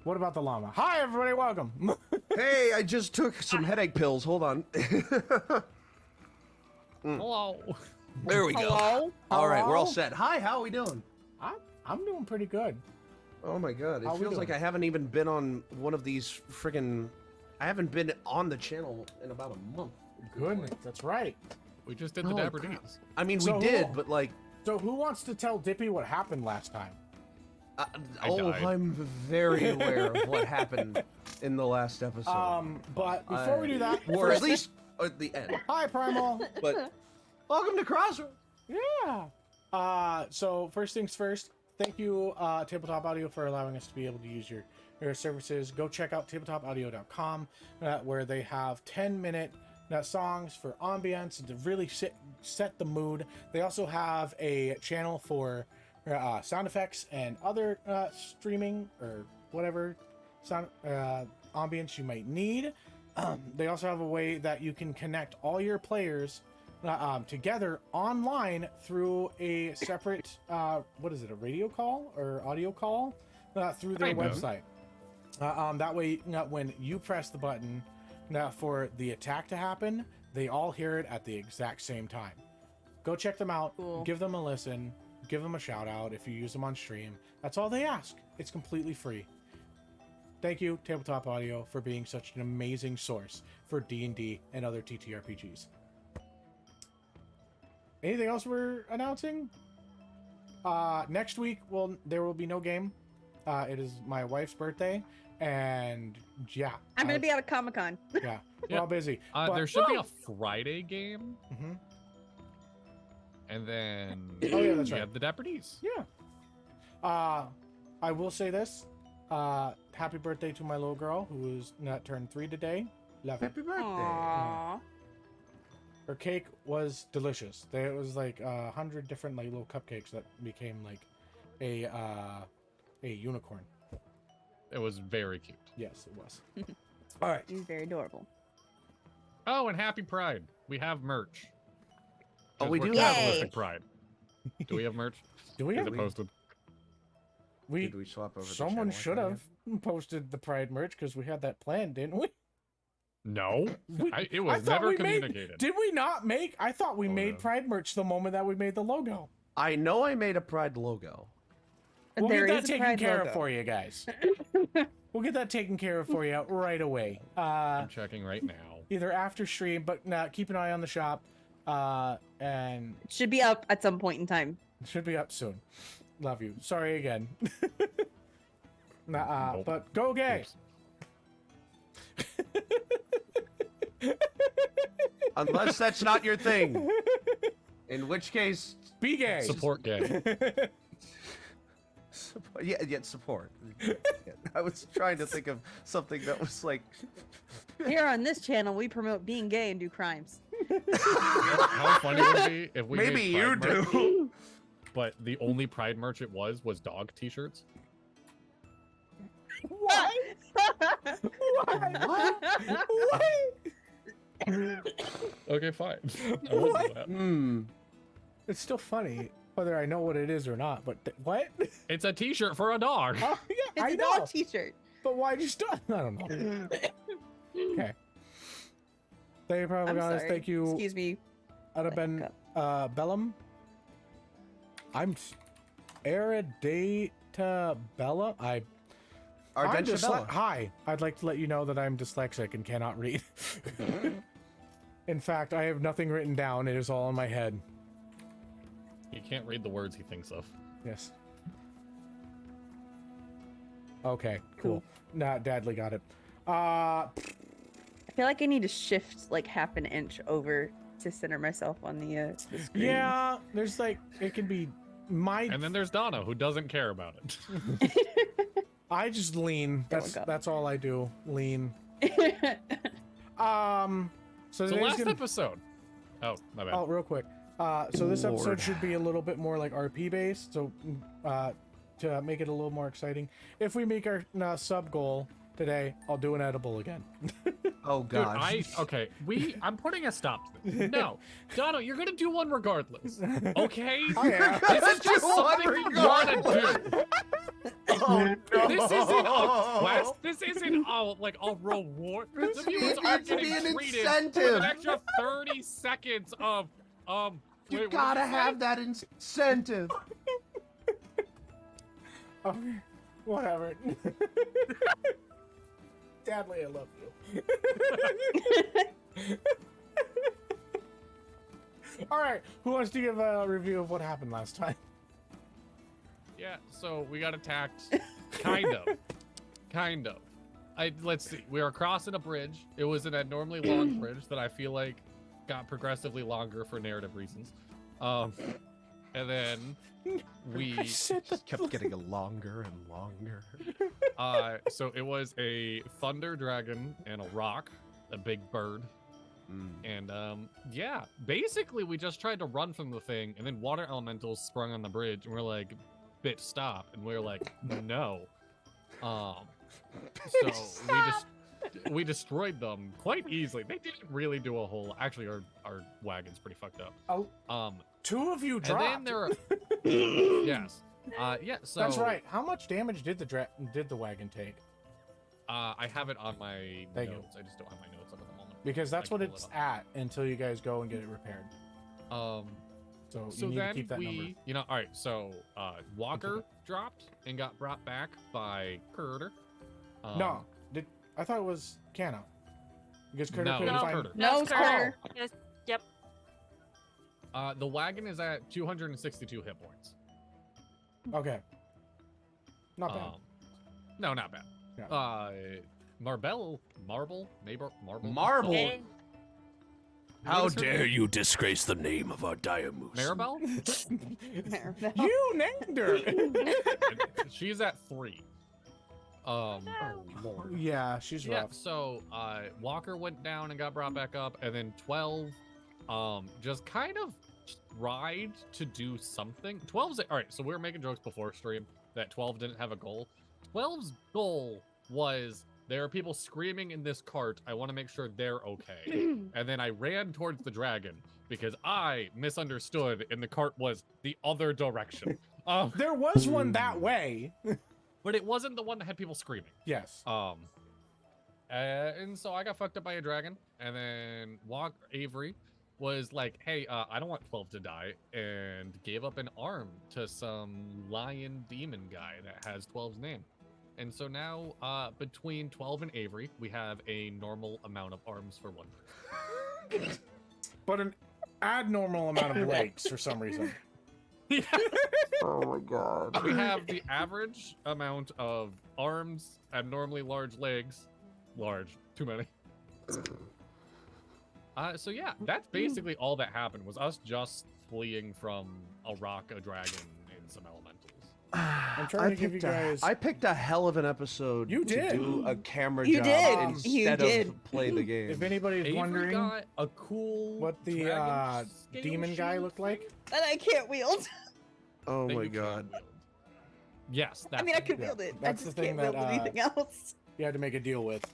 What about the llama? Hi, everybody. Welcome. Hey, I just took some headache pills. Hold on. Hello. There we go. Hello? All right, we're all Hello? set. Hi, how are we doing? I'm doing pretty good. Oh my god, How it we feels like doing? I haven't even been on one of these friggin'... I haven't been on the channel in about a month. Goodness, that's right. We just did the Oh, Dapper crap. D's. I mean, So we did, who- but like... So who wants to tell Dippy what happened last time? I oh, died. I'm very aware of what happened in the last episode. But before we do that, Or at least at the end. hi, Primal. But welcome to Crossroads. Yeah. So first things first, thank you, Tabletop Audio, for allowing us to be able to use your services. Go check out tabletopaudio.com, where they have 10-minute songs for ambience and to really set the mood. They also have a channel for sound effects and other streaming or whatever sound ambience you might need. They also have a way that you can connect all your players together online through a separate what is it, a radio call or audio call through their Kind of. website. That way, when you press the button for the attack to happen, they all hear it at the exact same time. Go check them out. Cool. Give them a listen. Give them a shout out if you use them on stream. That's all they ask. It's completely free. Thank you, Tabletop Audio, for being such an amazing source for D&D and other TTRPGs. Anything else we're announcing? Next week, there will be no game. It is my wife's birthday, and yeah, I'm gonna be out of Comic-Con. yeah, we're all busy. But- There should be a Friday game, Mhm. and then Oh, yeah, that's we right. have the Dapper D's. Yeah. I will say this. Happy birthday to my little girl who is not turned 3 today. Love it. Happy birthday. Aww. Her cake was delicious. There was like 100 different like little cupcakes that became like a unicorn. It was very cute. Yes, it was. All right. She's very adorable. Oh, and Happy Pride. We have merch. Oh, we We're do have Yay. Holistic Pride. Do we have merch? Do we Is have? it posted? Did we swap over the Someone channel should icon have posted the Pride merch because we had that plan, didn't we? No. It I was thought never we made- communicated. Did we not make? I thought we Oh, made no. Pride merch the moment that we made the logo. I know I made a Pride logo. We'll There get is that a taken Pride care of logo. for you guys. We'll get that taken care of for you right away. I'm checking right now. Either after stream, but keep an eye on the shop. And It should be up at some point in time. it should be up soon. Love you. Sorry again. Nope. But go gay. Oops. Unless that's not your thing. In which case, Be gay. Support gay. yeah, support. Yeah, I was trying to think of something that was like... Here on this channel, we promote being gay and do crimes. How funny would it be if we Maybe made you Pride merch, do. but the only Pride merch it was dog t-shirts? What? What? What? Okay, fine. I won't do that. Hmm. It's still funny whether I know what it is or not. But what? It's a t-shirt for a dog. Oh, yeah, It's I a know. dog t-shirt. But why'd you stop? I don't know. Okay. Thank you, probably I'm guys. sorry. Thank you, Excuse me. Araben Bellum. I'm Aridata Bella. I'm Ardentabella. Hi. I'd like to let you know that I'm dyslexic and cannot read. In fact, I have nothing written down. It is all in my head. He can't read the words he thinks of. Yes. Okay, cool. Nah, Dadley got it. I feel like I need to shift like half an inch over to center myself on the screen. Yeah, there's like, it can be my... And then there's Donna, who doesn't care about it. I just lean. There we go. That's all I do. Lean. So So today's last gonna... episode. Oh, my bad. Oh, real quick. So this episode Lord. should be a little bit more like RP based. So to make it a little more exciting, if we make our sub goal today, I'll do an edible again. Oh Dude, god. okay, I'm putting a stop to this. No, Donald, you're gonna do one regardless. Okay? Oh, yeah. This is just something you wanna do. Oh, no. This isn't a quest. This isn't like a reward. The viewers are needs to be getting an treated incentive. with an extra 30 seconds of You wait, what gotta did you say? have that incentive. Okay, whatever. Dadley, I love you. All right, who wants to give a review of what happened last time? Yeah, so we got attacked. Kind of. Let's see. We were crossing a bridge. It was an abnormally long bridge that I feel like got progressively longer for narrative reasons. And then we Just kept getting longer and longer. so it was a thunder dragon and a rock, a big bird. And yeah, basically we just tried to run from the thing, and then water elementals sprung on the bridge, and we're like, "Bit, stop!" And we're like, "No." So we destroyed them quite easily. They didn't really do a whole. Actually, our wagon's pretty fucked up. Oh, two of you And dropped. then there are yes, yeah. So That's right. How much damage did the wagon take? I have it on my Thank you. notes. I just don't have my notes up at the moment. Because that's I what can pull it's it up. at until you guys go and get it repaired. So So you need then to keep that number. all right. So Walker dropped and got brought back by Carter. No, I thought it was Canna. Because Carter No, couldn't no, find. Carter. No, Carter. Yes, yep. The wagon is at 262 hit points. Okay. Not bad. No, not bad. Yeah. Marble. Marble. Eh, How dare you disgrace the name of our Diamoose? Maribel? You named her. She's at 3. Oh lord. Yeah, she's Yeah, rough. so Walker went down and got brought back up, and then 12 just kind of tried to do something. 12's all right, so we were making jokes before stream that 12 didn't have a goal. 12's goal was there are people screaming in this cart. I want to make sure they're okay. And then I ran towards the dragon because I misunderstood and the cart was the other direction. There was one that way. But it wasn't the one that had people screaming. Yes. And so I got fucked up by a dragon, and then Avery was like, "Hey, I don't want 12 to die," and gave up an arm to some lion demon guy that has 12's name. And so now, between 12 and Avery, we have a normal amount of arms for one person. But an abnormal amount of legs for some reason. Oh my god. We have the average amount of arms, abnormally large legs. Large, too many. So yeah, that's basically all that happened, was us just fleeing from a rock, a dragon, and some elementals. I'm trying to give you guys. I picked a hell of an episode You did. to do a camera You job did. You instead did. of play the game. If anybody's Avery wondering got a cool what the dragon scale demon guy shield looked like, That I can't wield. Oh that my you can god. wield. Yes, I mean, I could yeah, wield it. that's I the just thing can't that, wield anything else. you had to make a deal with.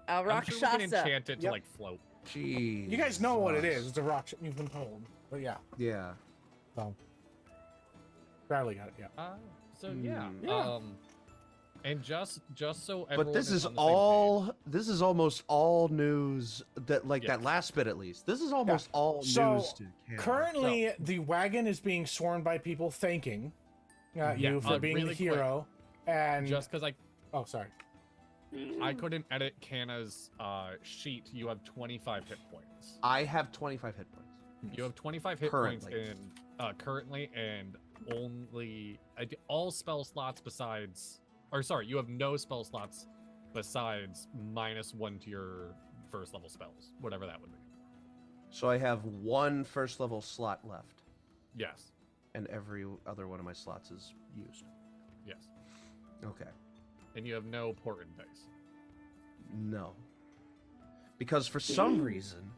I'm sure we can Rakshasa. enchant it to Yep. like float. Jeez. You guys know what it is. It's a rock. You've been told. But yeah. Yeah. So. Bradley got it. Yeah. So yeah. Yeah. And just so everyone But this is on the same all. This is almost all news. That like that Yes. last bit at least. This is almost all So, news to Canada. Currently, the wagon is being sworn by people thanking you Yeah, for being really the quick. hero. And just because oh, sorry. I couldn't edit Canna's sheet, you have 25 hit points. I have 25 hit points. You have 25 hit Currently. points in currently, and only all spell slots besides, or sorry, you have no spell slots besides -1 to your first level spells, whatever that would be. So I have one first level slot left, Yes, and every other one of my slots is used. yes, Okay. and you have no portent dice. No. Because for some reason,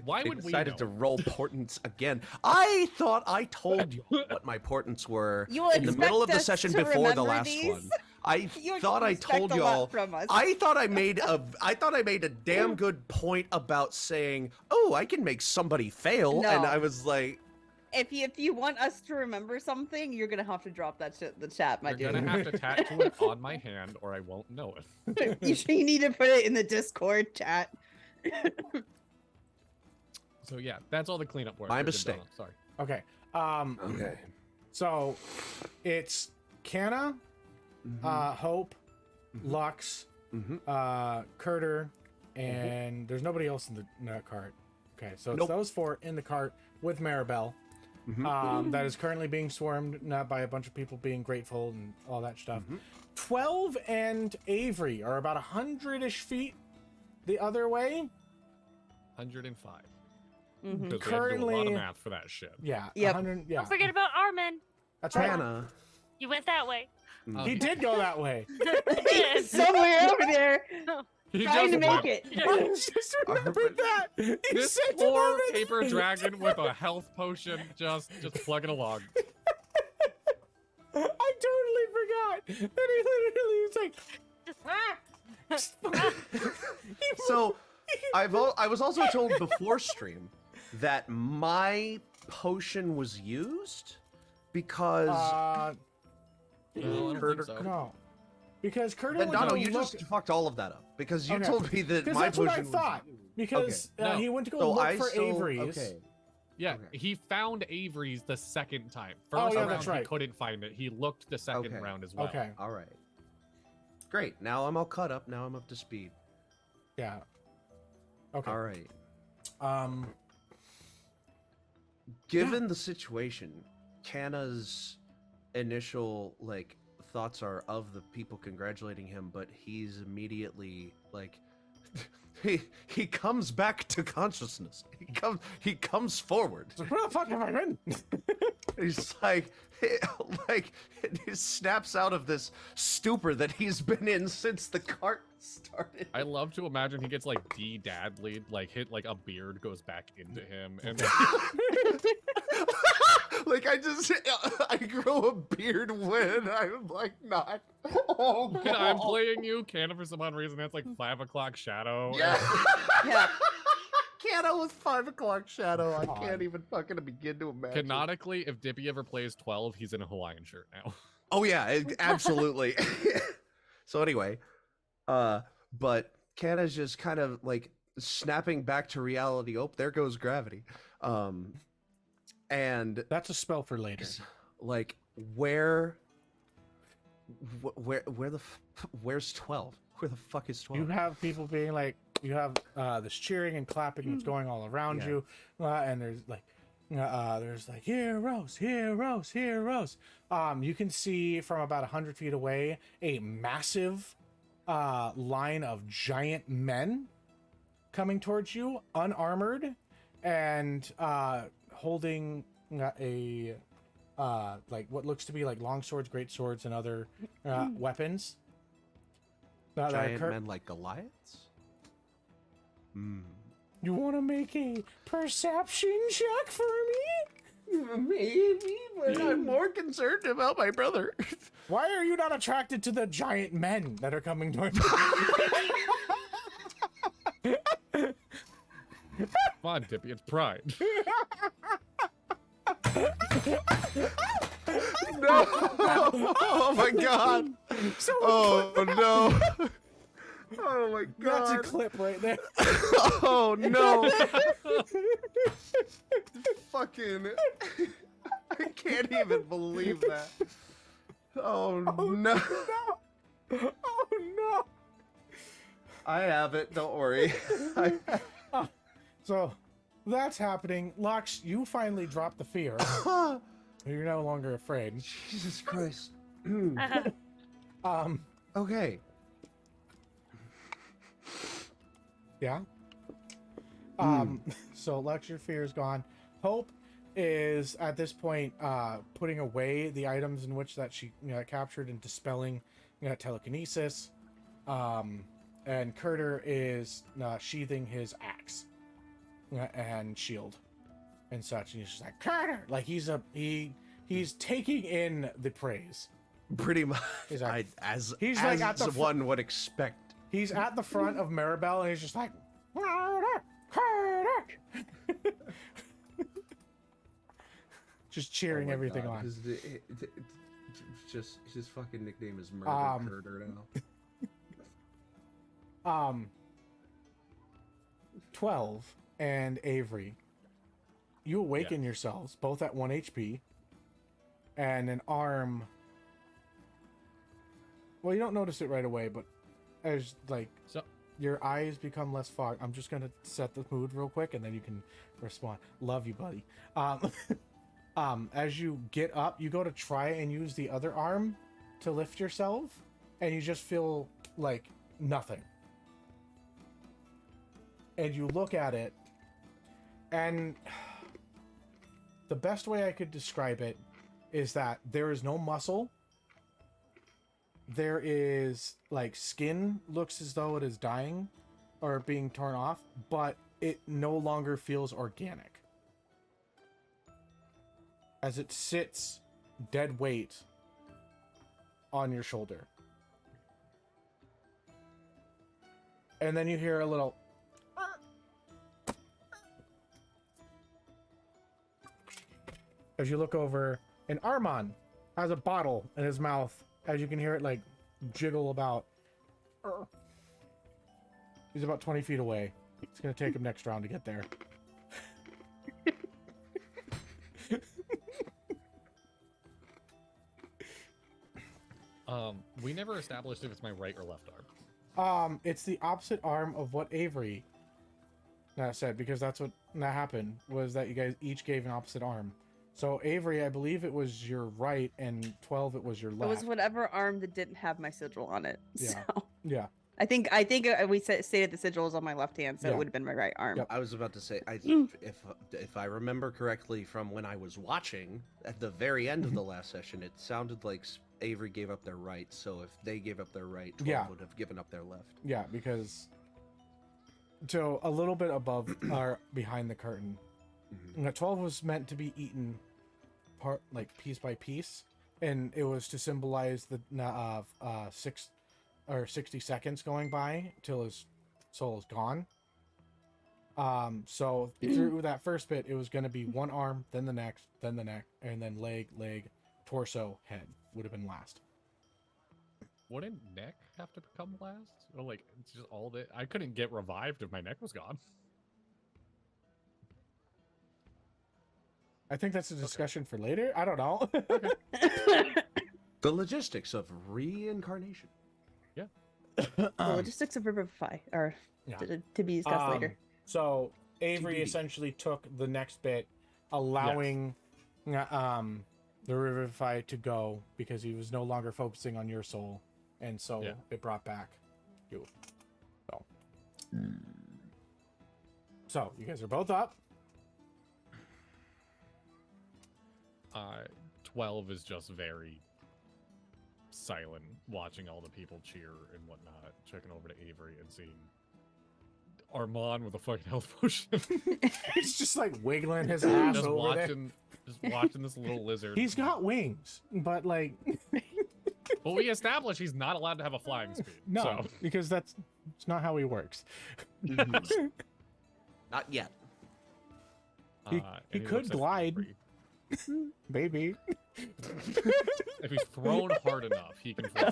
Why they would we decided know? to roll portents again. I thought I told you what my portents were You will in the middle of the expect us session to before the remember last these? one. I You thought I expect told a lot y'all. from us. I thought I made a damn good point about saying, "Oh, I can make somebody fail," and No. I was like, If you want us to remember something, you're gonna have to drop that shit in the chat, my You're dude. gonna have to tattoo it on my hand, or I won't know it. You need to put it in the Discord chat. So yeah, that's all the cleanup work. My We've been mistake. done. Sorry. Okay. "Okay." So it's Canna, Hope, Lux, Carter, and there's nobody else in the cart. Okay, so it's Nope. those four in the cart with Maribel. That is currently being swarmed not by a bunch of people being grateful and all that stuff. 12 and Avery are about 100-ish feet the other way. 105. Mhm. Because we had to do a lot Currently- of math for that shit. Yeah, Yep. 100. Yeah, Don't forget about Armin. that's right. Hannah. You went that way. He did go that way. He's somewhere over there He trying to just make went. it. I just remembered that. He This said to poor Armin- paper dragon with a health potion just plugging along. I totally forgot that he literally was like, So, I was also told before stream that my potion was used because No, I don't Carter- think so. no, because Curtis then went Dono, to you look. just fucked all of that up because you Okay. told me that Because my that's what potion I thought. was used. Because Okay. No. he went to go So look I for still, Avery's. okay. Yeah, Okay. he found Avery's the second time. Oh, First yeah, round that's he right. couldn't find it. He looked the second Okay. round as well. Okay. All right. Great. Now I'm all caught up. Now I'm up to speed. Yeah. Okay. All right. Given the situation, Canna's initial thoughts are of the people congratulating him, but he's immediately he comes back to consciousness. He comes forward. So where the fuck have I been? He's he snaps out of this stupor that he's been in since the cart started. I love to imagine he gets dad lead, a beard goes back into him, and I grow a beard when I'm not. Oh god. I'm playing you, Canna, for some odd reason. That's 5 o'clock shadow. Yeah. Yeah. Canna with 5 o'clock shadow. I God. can't even fucking begin to imagine. Canonically, if Dippy ever plays 12, he's in a Hawaiian shirt now. Oh yeah, absolutely. So anyway, but Canna's just kind of snapping back to reality. Oh, there goes gravity. And That's a spell for later. where's 12? Where the fuck is 12? You have people being you have this cheering and clapping that's going all around Yeah. you, and there's heroes, heroes, heroes. You can see from about 100 feet away a massive line of giant men coming towards you, unarmored, and holding a what looks to be long swords, great swords, and other weapons. That Giant occur- men like Goliaths? You want to make a perception check for me? Maybe, but I'm more concerned about my brother. Why are you not attracted to the giant men that are coming towards you? Come on, Dippy, it's pride. No! Oh my god! Oh no! Oh my That's a god! clip right there. Oh no! Fucking! I can't even believe that. Oh no! Oh no! I have it. Don't worry. So that's happening. Lux, you finally dropped the fear. You're no longer afraid. Jesus Christ. Okay. Yeah. So Lux, your fear is gone. Hope is at this point putting away the items in which that she captured and dispelling telekinesis. And Carter is sheathing his axe and shield and such, and he's just like Carter, he's taking in the praise Pretty much, He's like- as like at the one would expect. He's at the front of Maribel, and he's just like, just cheering Oh my everything God, on. His fucking nickname is Murder Herder now. 12 and Avery, you awaken yourselves both at 1 HP, and an arm. Well, you don't notice it right away, but as like your eyes become less fogged. I'm just gonna set the mood real quick, and then you can respond. Love you, buddy. As you get up, you go to try and use the other arm to lift yourself, and you just feel like nothing. And you look at it, and the best way I could describe it is that there is no muscle. There is, like, skin looks as though it is dying or being torn off, but it no longer feels organic. As it sits dead weight on your shoulder. And then you hear a little... As you look over, and Armand has a bottle in his mouth, as you can hear it like jiggle about. He's about 20 feet away. It's gonna take him next round to get there. We never established if it's my right or left arm. It's the opposite arm of what Avery said, because that's what happened, was that you guys each gave an opposite arm. So Avery, I believe it was your right, and 12, it was your left. It was whatever arm that didn't have my sigil on it. Yeah. So Yeah. I think we stated the sigil was on my left hand, so Yeah. it would have been my right arm. Yep. I was about to say, if I remember correctly from when I was watching at the very end of the last session, it sounded like Avery gave up their right. So if they gave up their right, 12 Yeah. would have given up their left. Yeah, because so a little bit above or behind the curtain, 12 was meant to be eaten part like piece by piece, and it was to symbolize the 60 seconds going by till his soul is gone. So through that first bit, it was going to be one arm, then the next, then the neck, and then leg, torso, head would have been last. Wouldn't neck have to become last? Or like, it's just all that I couldn't get revived if my neck was gone. I think that's a discussion for later. I don't know. The logistics of reincarnation. The logistics of Revivify are to be discussed later. So Avery TBD. essentially took the next bit, allowing the Revivify to go because he was no longer focusing on your soul, and so it brought back you. So you guys are both up. 12 is just very silent, watching all the people cheer and whatnot, checking over to Avery and seeing Armand with a fucking health potion. He's just like wiggling his ass just over there. watching this little lizard. He's got wings, but like Well, we established he's not allowed to have a flying speed. no, So. because it's not how he works. Not yet. He And could looks at glide. Avery. Baby. If he's thrown hard enough, he can fly.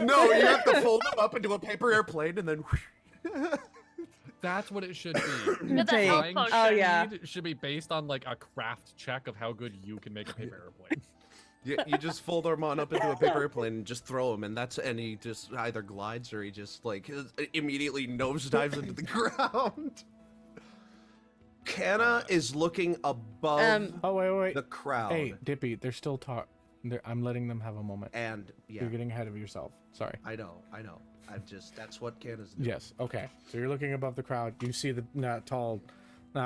No, you have to fold them up into a paper airplane and then. That's what it should be. With a health Flying potion. Oh, yeah. speed should be based on like a craft check of how good you can make a paper airplane. You just fold Armand up into a paper airplane and just throw him, and he just either glides or he just like immediately nosedives into the ground. Canna is looking above Oh wait. the crowd, Hey, Dippy, they're still I'm letting them have a moment. and yeah, You're getting ahead of yourself. Sorry. I know. That's what Canna's doing. Yes. Okay. So you're looking above the crowd. You see the tall, Go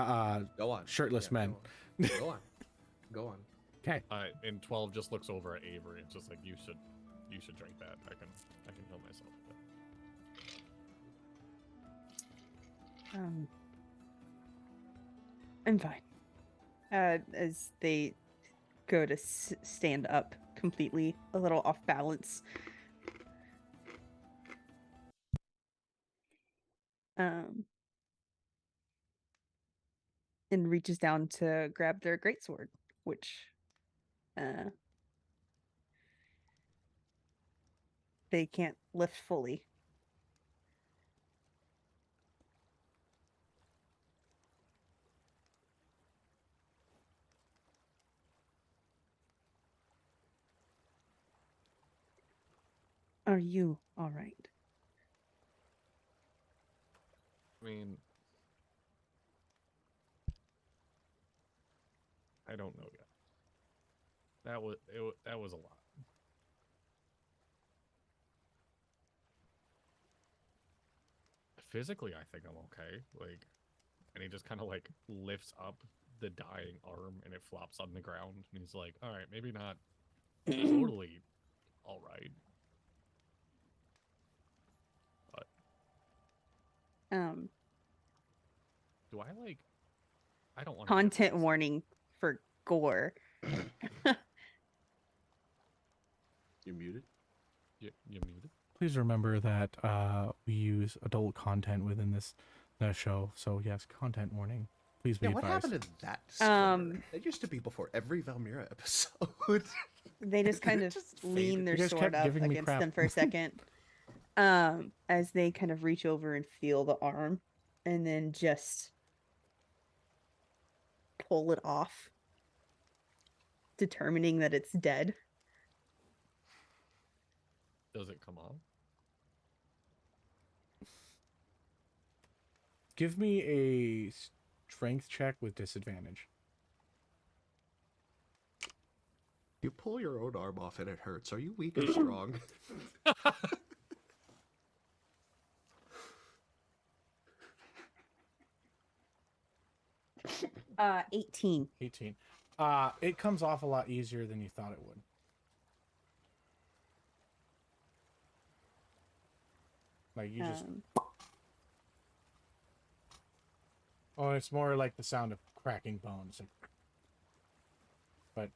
on. shirtless men. Go on. Go on. Okay. And 12 just looks over at Avery and just like, you should drink that. I can heal myself with it. I'm fine. As they go to stand up completely a little off balance. And reaches down to grab their greatsword, which they can't lift fully. Are you all right? I mean, I don't know yet. That was a lot. Physically, I think I'm okay. Like, and he just kind of like lifts up the dying arm and it flops on the ground. And he's like, all right, maybe not totally all right. But do I like, I don't want to. Content warning for gore. You're muted. You muted? Please remember that we use adult content within this show. So yes, content warning. Please be Yeah, what advised. happened to that disclaimer? It used to be before every Valmira episode. They just kind of Just lean faded. their You guys sword kept up giving me against crap. them for a second. As they kind of reach over and feel the arm and then just pull it off, determining that it's dead. Does it come on? Give me a strength check with disadvantage. You pull your own arm off and it hurts. Are you weak or strong? 18. 18. It comes off a lot easier than you thought it would. Like you just. Oh, it's more like the sound of cracking bones. But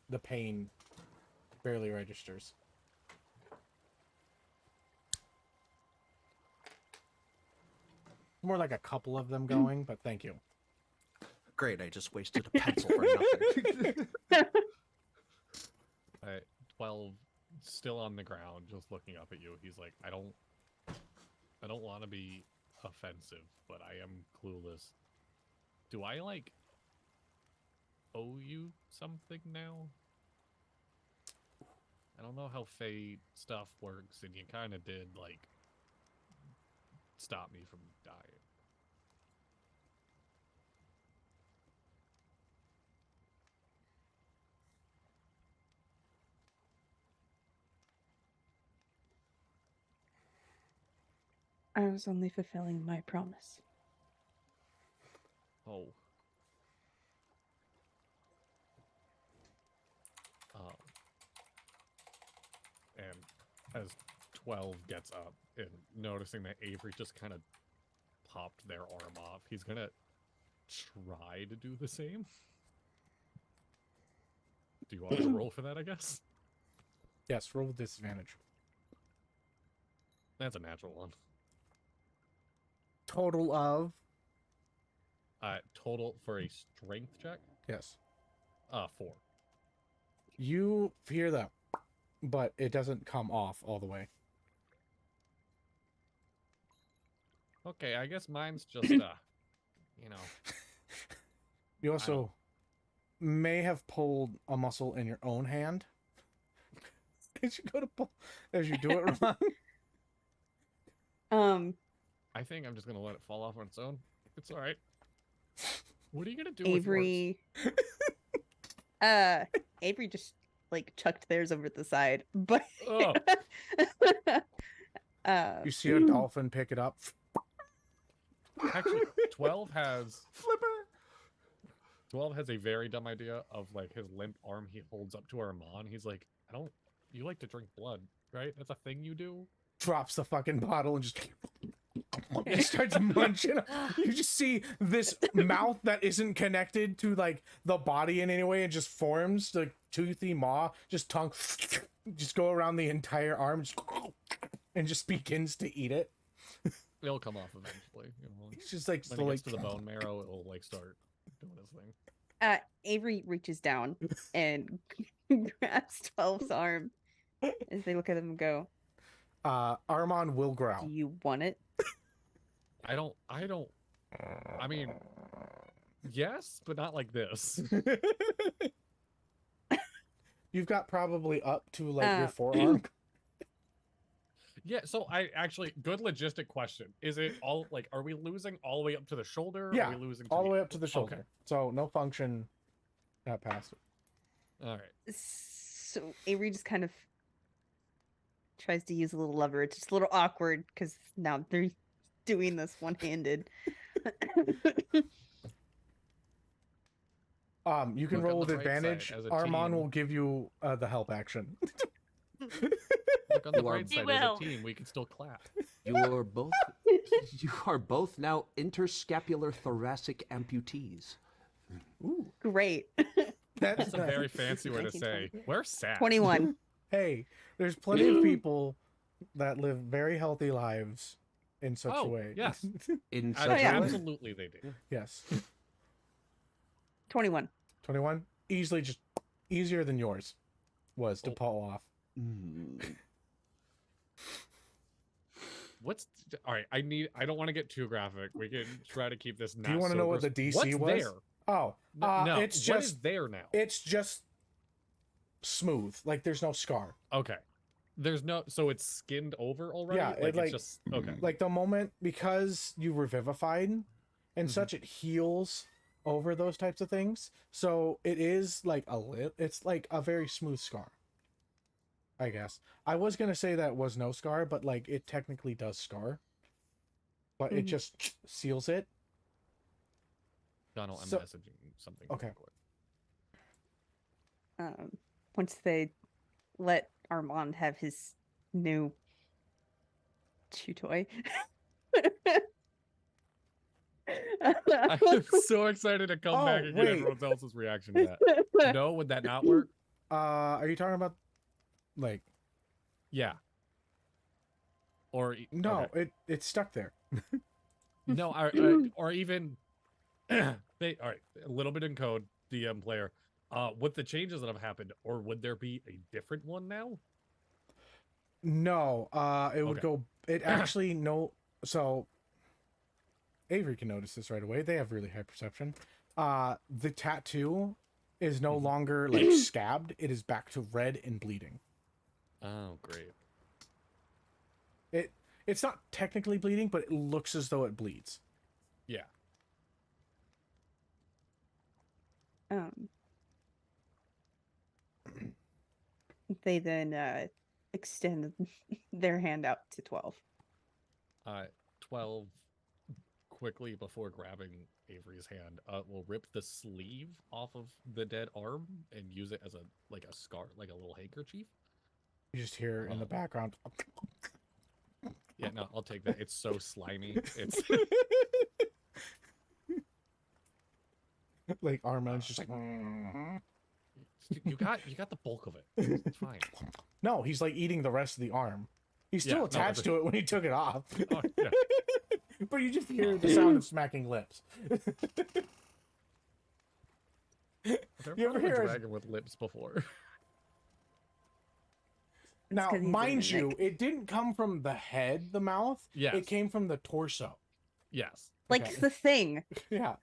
the pain barely registers. More like a couple of them going, but thank you. Great, I just wasted a pencil for nothing. 12 still on the ground, just looking up at you. He's like, I don't want to be offensive, but I am clueless. Do I like owe you something now? I don't know how fate stuff works, and you kind of did like stop me from dying. I was only fulfilling my promise. Oh. And as 12 gets up and noticing that Avery just kind of popped their arm off, he's gonna try to do the same. Do you want to roll for that, I guess? Yes, roll with disadvantage. That's a natural one. Total of? Total for a strength check? Yes. 4. You hear that, but it doesn't come off all the way. Okay, I guess mine's just, you know. You also may have pulled a muscle in your own hand. As you go to pull, as you do it wrong. I think I'm just gonna let it fall off on its own. It's all right. What are you gonna do Avery? Avery just like chucked theirs over the side, but Oh. You see a dolphin pick it up. Actually, 12 has Flipper! 12 has a very dumb idea of like his limp arm he holds up to Armand. He's like, you like to drink blood, right? That's a thing you do? Drops the fucking bottle and just It starts munching. You just see this mouth that isn't connected to like the body in any way. It just forms like toothy maw, just tongue, just go around the entire arm, and just begins to eat it. It'll come off eventually. It's just like When it gets to the bone marrow, it'll like start doing its thing. Avery reaches down and grabs 12's arm as they look at him and go, Armand will "Do growl. you want it?" I don't. I mean, yes, but not like this. You've got probably up to like your forearm. Yeah, so I actually, good logistic question. Is it all like, are we losing all the way up to the shoulder? Yeah, Are we losing all the way up to the ankle? shoulder. So no function past it. Okay. All right. So Avery just kind of tries to use a little lever. It's just a little awkward because now they're doing this one-handed. You can Look on roll with the right side advantage. as a Armand team. will give you the help action. Look on the You are- right He side will. as a team, we can still clap. You are both now interscapular thoracic amputees. Ooh, Great. That's a nice. very fancy way to say. We're sad. 21. Hey, there's plenty of people that live very healthy lives in such a Oh, way. yes. In I- such a way. Absolutely, they do. Yes. 21. 21. Easily just easier than yours was to Oh. pull off. Mm. What's all right? I don't want to get too graphic. We can try to keep this. Do you want to know what the DC What's was? there? Oh, No, it's what just is there now? it's just smooth. Like there's no scar. Okay, there's no. So it's skinned over already. Yeah, it, like- it's just okay. Like the moment because you revivified and Mhm. such, it heals over those types of things. So it is like it's like a very smooth scar. I guess I was gonna say that was no scar, but like it technically does scar. But it Mhm. just seals it. Donald, I'm so- messaging something. Okay. real quick. Once they let Armand have his new chew toy. I'm so excited to come Oh, back and get wait. everyone else's reaction to that. No, would that not work? Are you talking about like Yeah. Or no? okay. It's stuck there. No, or even all right, a little bit in code, DM player. With the changes that have happened, or would there be a different one now? No, it would Okay. go. It actually no. So Avery can notice this right away. They have really high perception. The tattoo is no Mhm. longer like scabbed. It is back to red and bleeding. Oh, great. It's not technically bleeding, but it looks as though it bleeds. Yeah. They then extend their hand out to 12. 12 quickly before grabbing Avery's hand, will rip the sleeve off of the dead arm and use it as a scar, like a little handkerchief. You just hear in the Oh. background. Yeah, no, I'll take that. It's so slimy. It's Like Armand's just like. you got the bulk of it. It's fine. No, he's like eating the rest of the arm. He's Yeah, still no, attached to it when he took it off. Oh, yeah. But you just hear the sound of smacking lips. I've You ever never heard hear a a- dragon with lips before. Now, 'cause he's mind in the you, neck. it didn't come from the head, the mouth. Yes. It came from the torso. Yes. Like Okay. the thing. Yeah.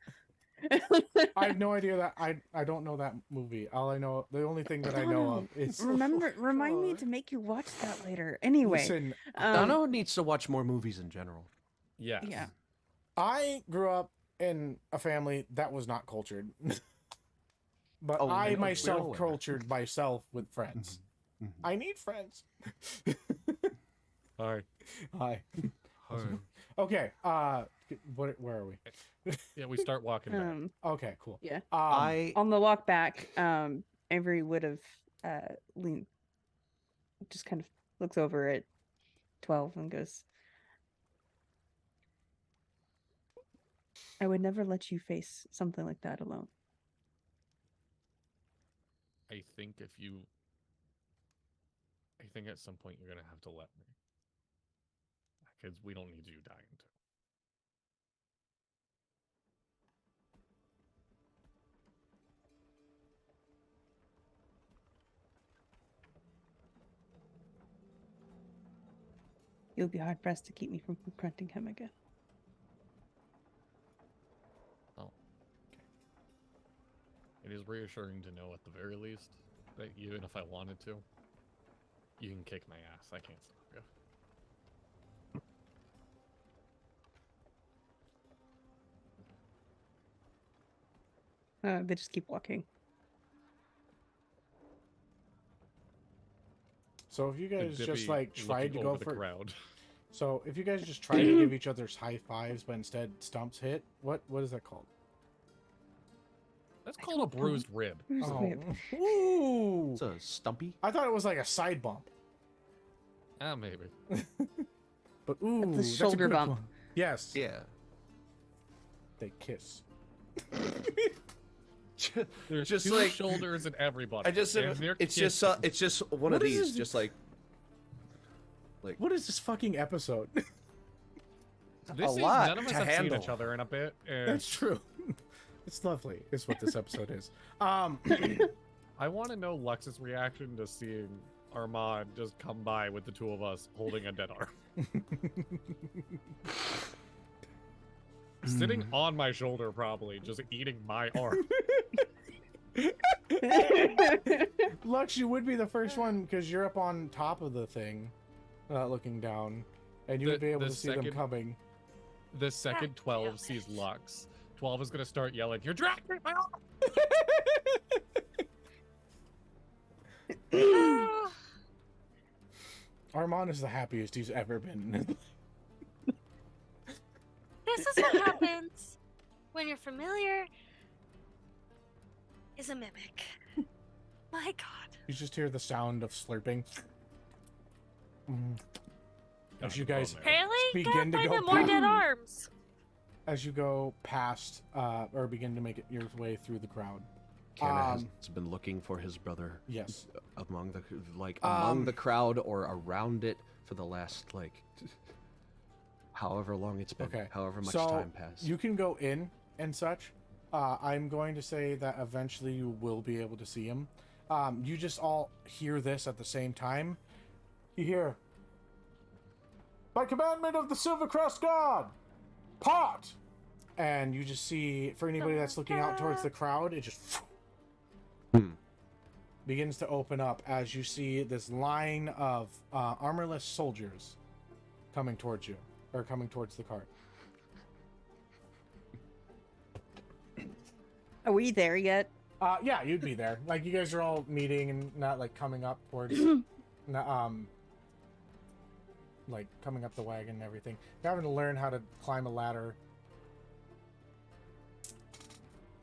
I have no idea that I don't know that movie. All I know, the only thing that I know of is Remind me to make you watch that later. Anyway. listen. Dano needs to watch more movies in general. Yes. Yeah. I grew up in a family that was not cultured, but Oh, I no, myself we're aware. cultured myself with friends. Mhm. I need friends. All right. Hi. Okay. Where are we? Yeah, we start walking back. Okay. Cool. Yeah. Um, On the walk back, Avery would have leaned, just kind of looks over at 12 and goes, I would never let you face something like that alone. I think I think at some point you're gonna have to let me, because we don't need you dying too. You'll be hard pressed to keep me from confronting him again. Oh, okay. It is reassuring to know, at the very least, that even if I wanted to, you can kick my ass. I can't stop you. They just keep walking. So if you guys just Dippy like tried to looking go over the for, crowd. so if you guys just tried to give each other's high fives, but instead stumps hit, what is that called? That's called a bruised rib. Where's the whip? Ooh! It's a stumpy. I thought it was like a side bump, Ah, maybe. but ooh, That's a that's shoulder good bump. one. Yes, Yeah. they kiss. There's Just two like- shoulders in everybody. I just and they're it's just kissing. it's just one What of is these, this- just like What is this fucking episode? This is lot none of us to have handle. seen each other in a bit. And That's true. It's lovely. Is what this episode is. I want to know Lux's reaction to seeing Armand just come by with the two of us holding a dead arm. Sitting on my shoulder, probably, just eating my arm. Lux, you would be the first one because you're up on top of the thing, looking down, and you would be able The to see them second- coming. The second 12 sees Lux, 12 is going to start yelling, "You're dragging my arm!" Oh, Armand is the happiest he's ever been. this is what happens when your familiar is a mimic. My God. You just hear the sound of slurping. As God, you guys, oh, man. Apparently, Begin gotta to find go them more dead back. arms. as you go past, or begin to make it your way through the crowd. Canna has been looking for his brother Yes. among the among the crowd or around it for the last however long it's been, Okay. however much So time passed. you can go in and such. I'm going to say that eventually you will be able to see him. You just all hear this at the same time. You hear, by commandment of the Silver Crest God, pot! And you just see, for anybody that's looking out towards the crowd, it just begins to open up as you see this line of armorless soldiers coming towards you, or coming towards the cart. Are we there yet? Yeah, you'd be there. Like, you guys are all meeting and not, like, coming up towards, like, coming up the wagon and everything. You're having to learn how to climb a ladder.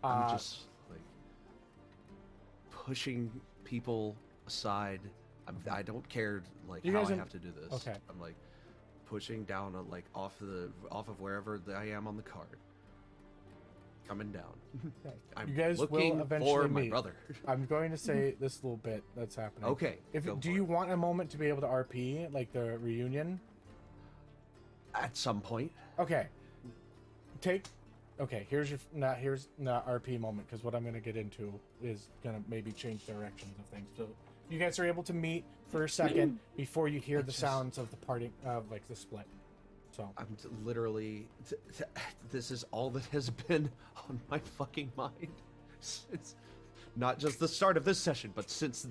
I'm just like pushing people aside. I don't care like You how guys I in- have to do this. Okay. I'm like pushing down like off of wherever I am on the cart, coming down. Okay. I'm You guys will looking eventually for my meet. brother. I'm going to say this little bit that's happening. Okay. If go do for you it. want a moment to be able to RP, like the reunion? At some point? Okay. Here's your RP moment, because what I'm going to get into is going to maybe change directions of things. So you guys are able to meet for a second before you hear the sounds of the parting of like the split. So I'm literally this is all that has been on my fucking mind since not just the start of this session, but since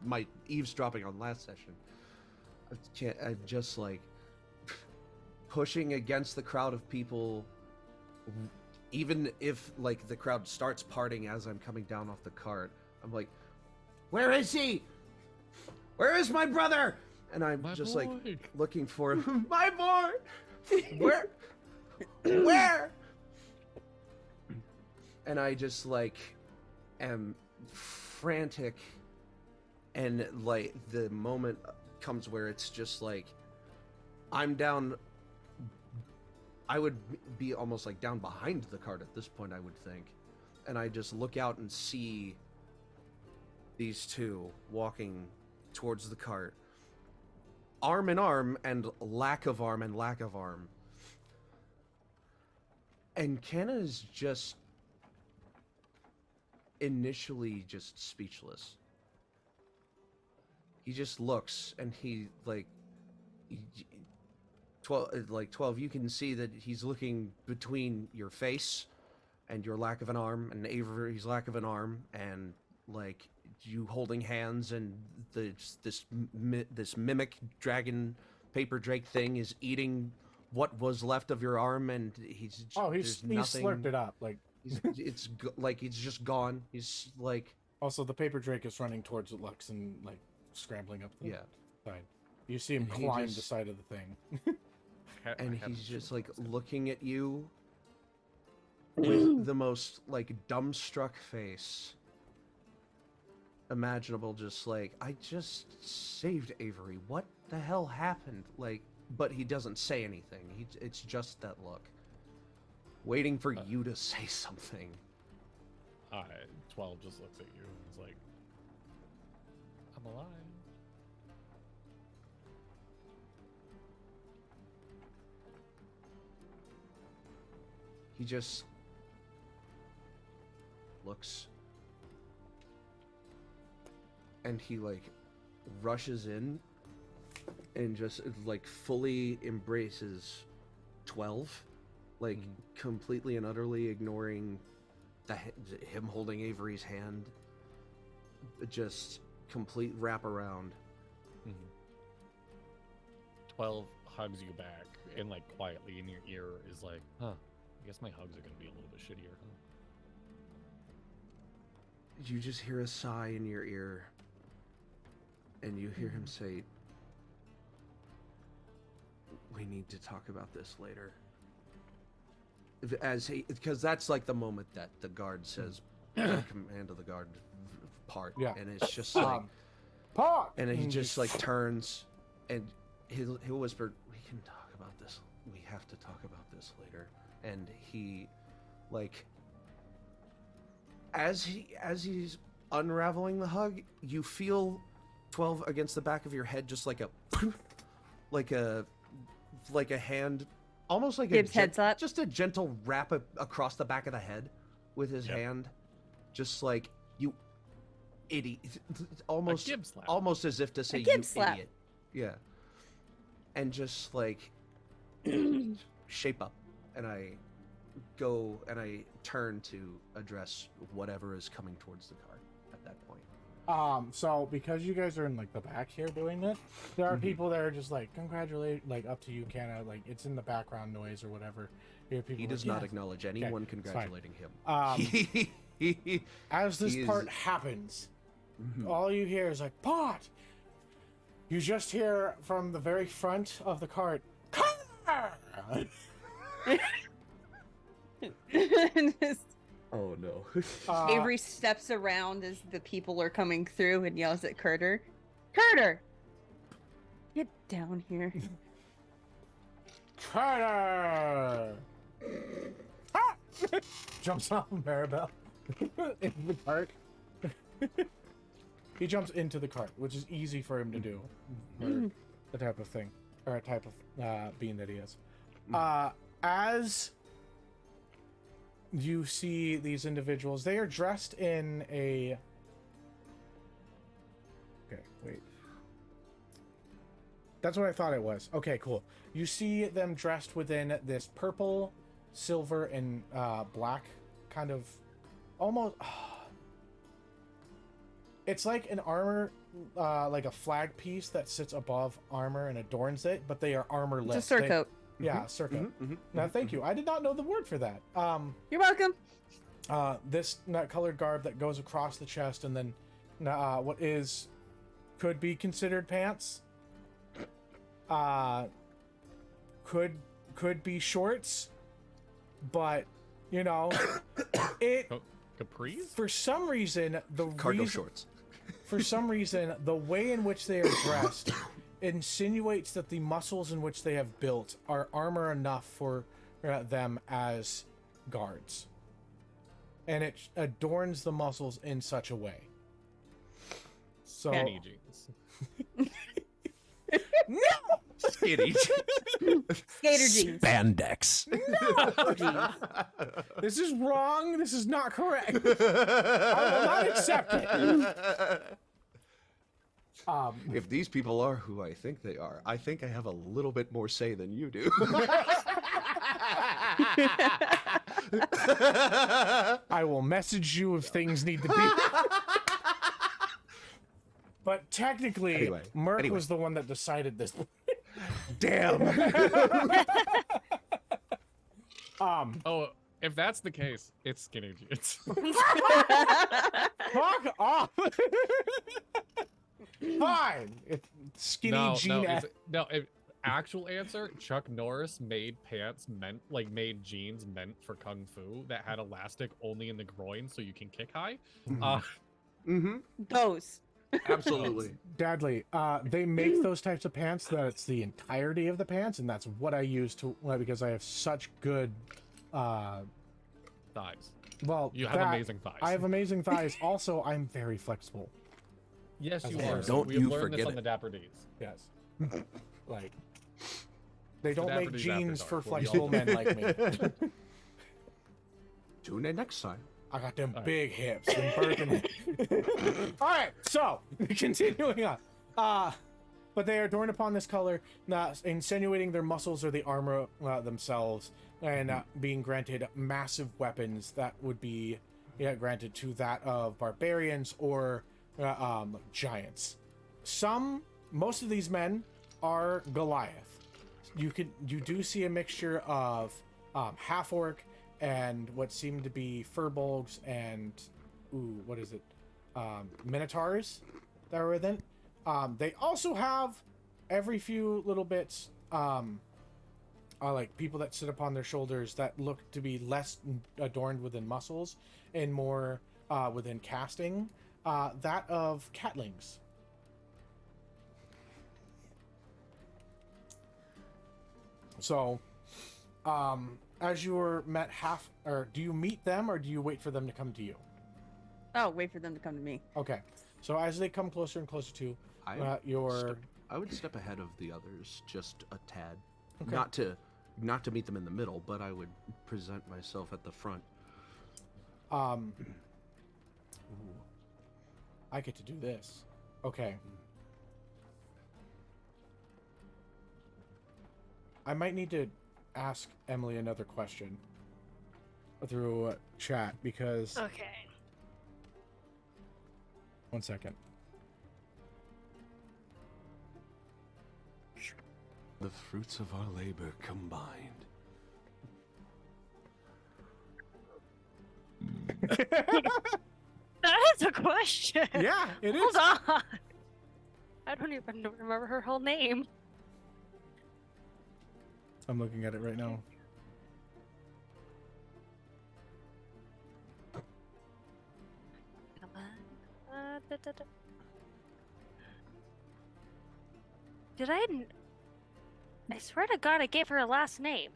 my eavesdropping on last session. I'm just like pushing against the crowd of people, even if like the crowd starts parting as I'm coming down off the cart. I'm like, where is he? Where is my brother? And I'm My just boy. like looking for him. My boy. Where? And I just like am frantic, and like the moment comes where it's just like I'm down I would be almost like down behind the cart at this point, I would think. And I just look out and see these two walking towards the cart. Arm in arm and lack of arm and lack of arm. And Canna is just initially just speechless. He just looks and he 12, you can see that he's looking between your face and your lack of an arm and Avery's lack of an arm and like you holding hands and this mimic dragon paper drake thing is eating what was left of your arm and he's slurped it up like it's like he's just gone. He's like also the paper drake is running towards Lux and like scrambling up the side. You see him And climb the side of the thing. And he's just like looking at you with the most like dumbstruck face imaginable, just like, I just saved Avery. What the hell happened? Like, but he doesn't say anything. It's just that look. Waiting for you to say something. 12 just looks at you and is like, I'm alive. He just looks and he like rushes in and just like fully embraces 12, like completely and utterly ignoring him holding Avery's hand, just complete wraparound. 12 hugs you back and like quietly in your ear is like, huh, I guess my hugs are gonna be a little bit shittier, huh? You just hear a sigh in your ear and you hear him say, we need to talk about this later. Because that's like the moment that the guard says, the command of the guard part. Yeah. And it's just like, Pot! and he just like turns and he'll whisper, we can talk about this. We have to talk about this later. And he, like, as he's unraveling the hug, you feel 12 against the back of your head, just like a hand, almost like Gibbs heads up. just a gentle wrap across the back of the head with his hand, just like, you idiot, almost as if to say, you slap. idiot. Yeah. And just like shape up, and I go and I turn to address whatever is coming towards the car at that point. So because you guys are in like the back here doing this, there are people that are just like congratulate, like up to you, Canna, like it's in the background noise or whatever. He does not acknowledge anyone congratulating him. As this part happens, all you hear is like, Pot! You just hear from the very front of the cart, Oh no. Avery steps around as the people are coming through and yells at Carter, Carter! Get down here. Carter! Ah! Jumps off Maribel into the cart. He jumps into the cart, which is easy for him to do. For the type of thing, or type of being that he is. As you see these individuals, they are dressed in a... Okay, wait. That's what I thought it was. Okay, cool. You see them dressed within this purple, silver, and black kind of almost... It's like an armor, like a flag piece that sits above armor and adorns it, but they are armorless. It's a surcoat. Yeah, surcoat. Now, thank you. I did not know the word for that. You're welcome. This colored garb that goes across the chest, and then what could be considered pants. Could be shorts, but you know, it. Capris? For some reason, Cargo shorts. For some reason, the way in which they are dressed insinuates that the muscles in which they have built are armor enough for them as guards. And it adorns the muscles in such a way. So Skinny jeans. no! Skinny. Skater jeans. Spandex. This is wrong. This is not correct. I will not accept it. If these people are who I think they are, I think I have a little bit more say than you do. I will message you if things need to be. But technically, Anyway, Merc was the one that decided this. Damn. Oh, if that's the case, it's skinny jeans. Fuck off. Fine. It's skinny no, jean. actual answer, Chuck Norris made made jeans meant for kung fu that had elastic only in the groin so you can kick high. Mm-hmm. Those. Absolutely. Dadley, they make those types of pants that it's the entirety of the pants, and that's what I use to because I have such good Thighs. well You have amazing thighs. I have amazing thighs. Also, I'm very flexible. Yes, you As are. well. Don't We have you learned forget this on it. the Dapper D's. Yes. Like they don't Dapper make D's after jeans dark, for where we all flexible do. men like me. Tune in next time. I got them Alright. big hips and birthing. All right, so continuing on. But they are adorned upon this color, insinuating their muscles or the armor themselves, and being granted massive weapons that would be granted to that of barbarians or giants. Most of these men are Goliath. You do see a mixture of half orc and what seem to be furbolgs and what is it? Minotaurs that are within. They also have every few little bits like people that sit upon their shoulders that look to be less adorned within muscles and more within casting. That of catlings. So, as you were met do you meet them or do you wait for them to come to you? Oh, wait for them to come to me. Okay. So as they come closer and closer to I your... would step ahead of the others just a tad. Okay. Not to meet them in the middle, but I would present myself at the front. I get to do this. Okay. I might need to ask Emily another question through chat because... Okay. One second. The fruits of our labor combined. That is a question. Yeah, it Hold is. on. I don't even remember her whole name. I'm looking at it right now. Come on. Did I? I swear to God, I gave her a last name.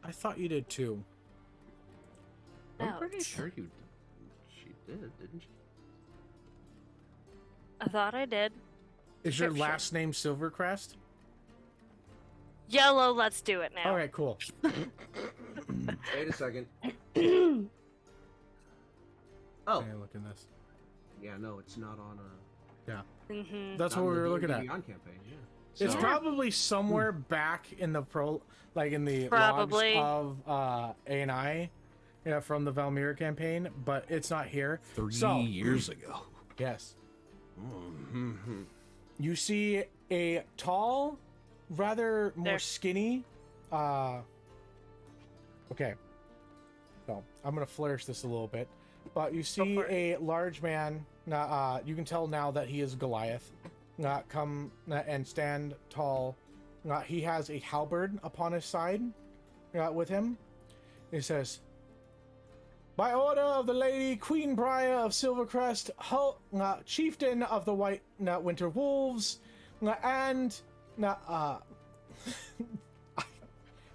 I thought you did too. I'm pretty Ouch. sure she did, didn't she? I thought I did. Is your Description. last name Silvercrest? Yellow. Let's do it now. All right, cool. Wait a second. Oh, Hey, look in this. yeah, no, it's not on a. Mm-hmm. That's not what in we the were looking at. D&D on campaign. Yeah. It's So- probably somewhere back in the in the Probably. logs of A&I, from the Valmira campaign, but it's not here. 3 So- years ago. Yes. Mm-hmm. You see a tall, rather more There. skinny. Okay. So I'm gonna flourish this a little bit, but you see for a large man. You can tell now that he is Goliath. Come and stand tall. He has a halberd upon his side with him. He says, "By order of the Lady Queen Briar of Silvercrest, chieftain of the White Winter Wolves, and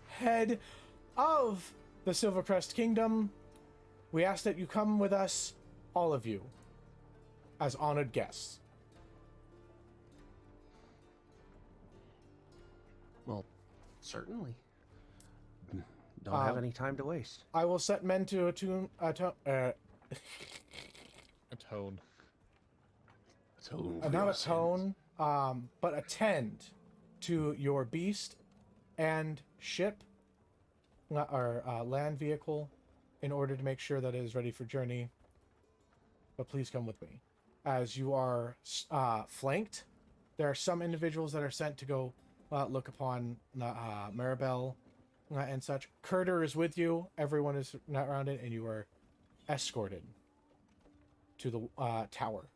head of the Silvercrest Kingdom, we ask that you come with us, all of you, as honored guests. Well, certainly. Don't have any time to waste. I will set men to A tone. not a tone, but attend to your beast and ship or land vehicle in order to make sure that it is ready for journey. But please come with me. As you are flanked, there are some individuals that are sent to go look upon Maribel and such. Curter is with you. Everyone is not around it, and you are escorted to the tower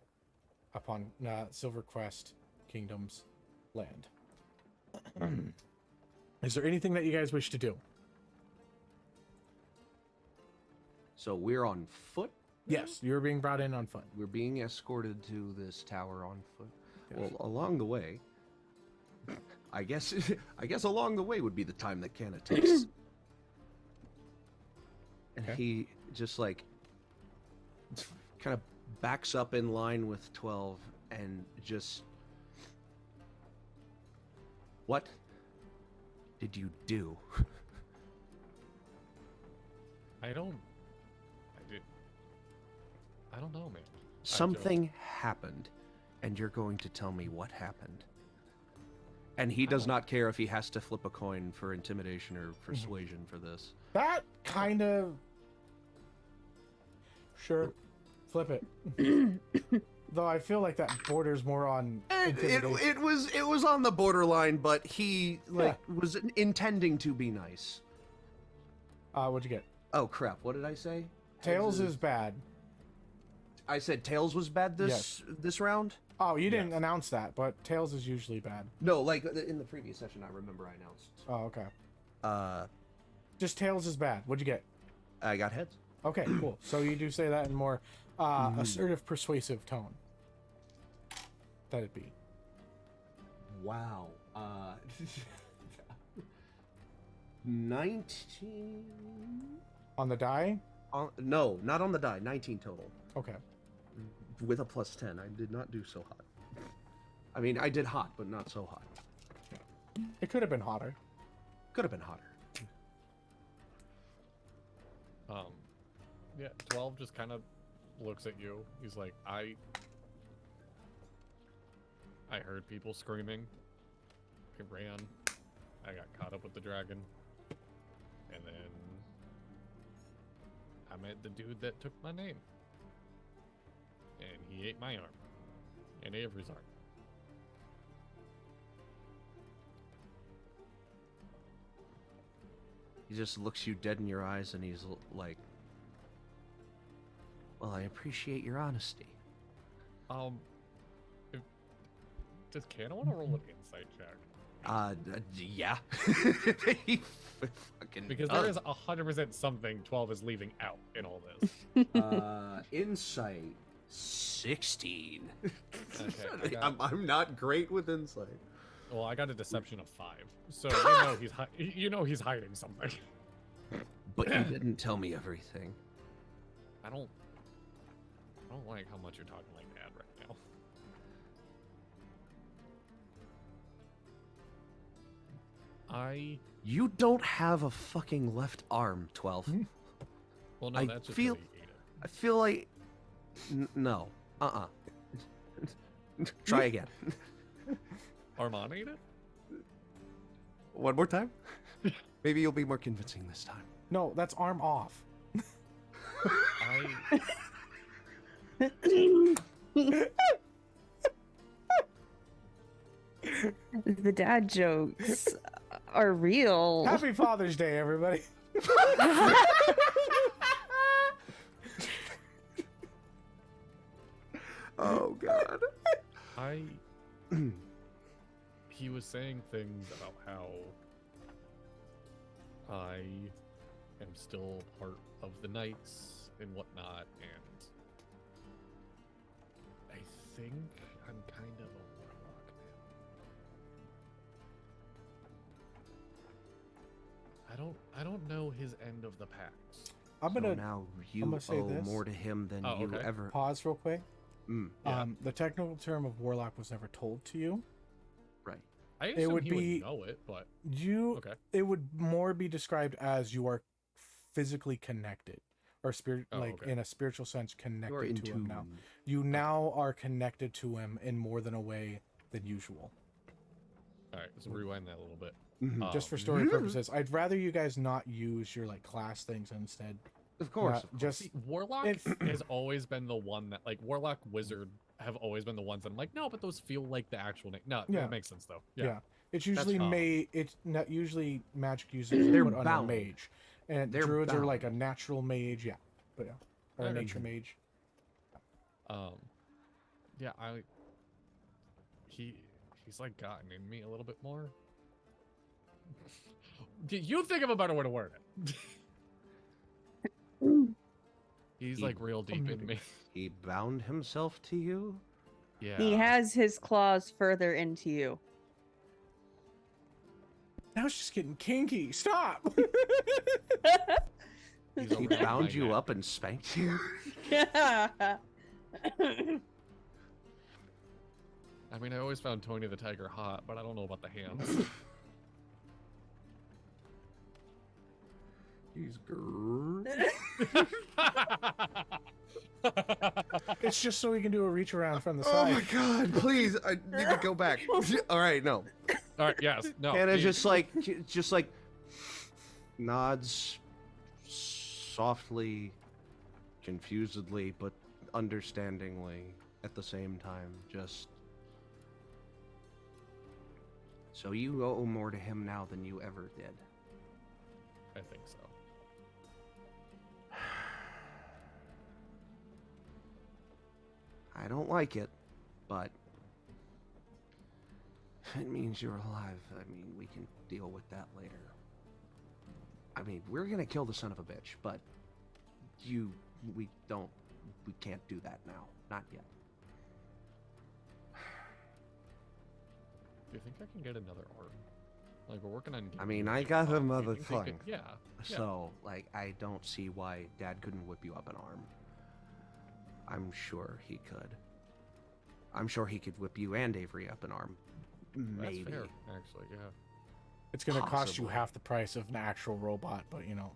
upon Silvercrest Kingdom's land. Is there anything that you guys wish to do? So we're on foot? Yes, you're being brought in on foot. We're being escorted to this tower on foot. Yes. Well, along the way, I guess along the way would be the time that Canna takes. And Okay. he just like kind of backs up in line with 12 and just, what did you do? I don't know, man. Something happened, and you're going to tell me what happened. And he does not care if he has to flip a coin for intimidation or persuasion for this. That kind of... Sure. Flip it. Though I feel like that borders more on intimidation. It was on the borderline, but he was intending to be nice. What'd you get? Oh crap! What did I say? Tails is bad. I said Tails was bad this round. Oh, you didn't announce that, but Tails is usually bad. No, like in the previous session, I remember I announced. Oh, okay. Just Tails is bad. What'd you get? I got heads. Okay, cool. So you do say that in more assertive, persuasive tone. That'd be. Wow. 19. On the die? No, not on the die. 19 total. Okay. With a plus 10. I did not do so hot. I mean, I did hot, but not so hot. It could have been hotter. Could have been hotter. Yeah, 12 just kind of looks at you. He's like, I heard people screaming. I ran. I got caught up with the dragon. And then I met the dude that took my name. And he ate my arm. And Avery's arm. He just looks you dead in your eyes and he's like, well, I appreciate your honesty. Does Canna want to roll an insight check? Yeah. He fucking Because there is 100% something 12 is leaving out in all this. Insight 16. Okay, I'm not great with insight. Well, I got a deception of 5, so you know he's hiding something. But you didn't tell me everything. I don't like how much you're talking like that right now. You don't have a fucking left arm, 12. Well, no, that's just 'cause he ate it. I feel like no. Try again. Armand ate it? One more time. Maybe you'll be more convincing this time. No, that's arm off. The dad jokes are real. Happy Father's Day, everybody. Oh God. He was saying things about how I am still part of the Knights and whatnot, and I think I'm kind of a warlock now. I don't don't know his end of the pacts. I'm So gonna now you gonna say owe this. more to him than Oh, you okay. ever. pause real quick. Yeah. The technical term of warlock was never told to you. Right. I assume would he be- would know it, but You okay. It would more be described as you are physically connected or spirit, Oh, like okay. in a spiritual sense, You're connected in to him now. tune. You now are connected to him in more than a way than usual. All right, let's rewind that a little bit. Mhm. Just for Um, story purposes, I'd rather you guys not use your like class things instead. Of course. Not just See, Warlock If- has always been the one that, like, Warlock, Wizard have always been the ones that I'm like, no, but those feel like the actual name. No, Yeah. that makes sense though. yeah. It's usually fine. it's not usually magic users They're put under bound. mage, and They're druids are bound. like a natural mage, yeah, but yeah, or a Okay. nature mage. Yeah, he's like gotten in me a little bit more. You think of a better way to word it. He's like real deep in me. He bound himself to you? Yeah. He has his claws further into you. Now it's just getting kinky. Stop. He's He over here bound like you that. up and spanked you? I mean, I always found Tony the Tiger hot, but I don't know about the hands. He's grrr. It's just so we can do a reach around from the Oh my side. god, please, I need to go back. All right, no. All right, yes, no. Canna he- just like nods softly, confusedly, but understandingly at the same time. Just so you owe more to him now than you ever did. I think so. I don't like it, but if it means you're alive, I mean, we can deal with that later. I mean, we're gonna kill the son of a bitch, but we can't do that now. Not yet. Do you think I can get another arm? Like, we're working on. I mean, I got Do a you mother think they tongue. could- Yeah. Yeah. So, like, I don't see why Dad couldn't whip you up an arm. I'm sure he could. I'm sure he could whip you and Avery up an arm. Maybe. That's fair, actually. Yeah. It's gonna cost you Possibly. half the price of an actual robot, but you know.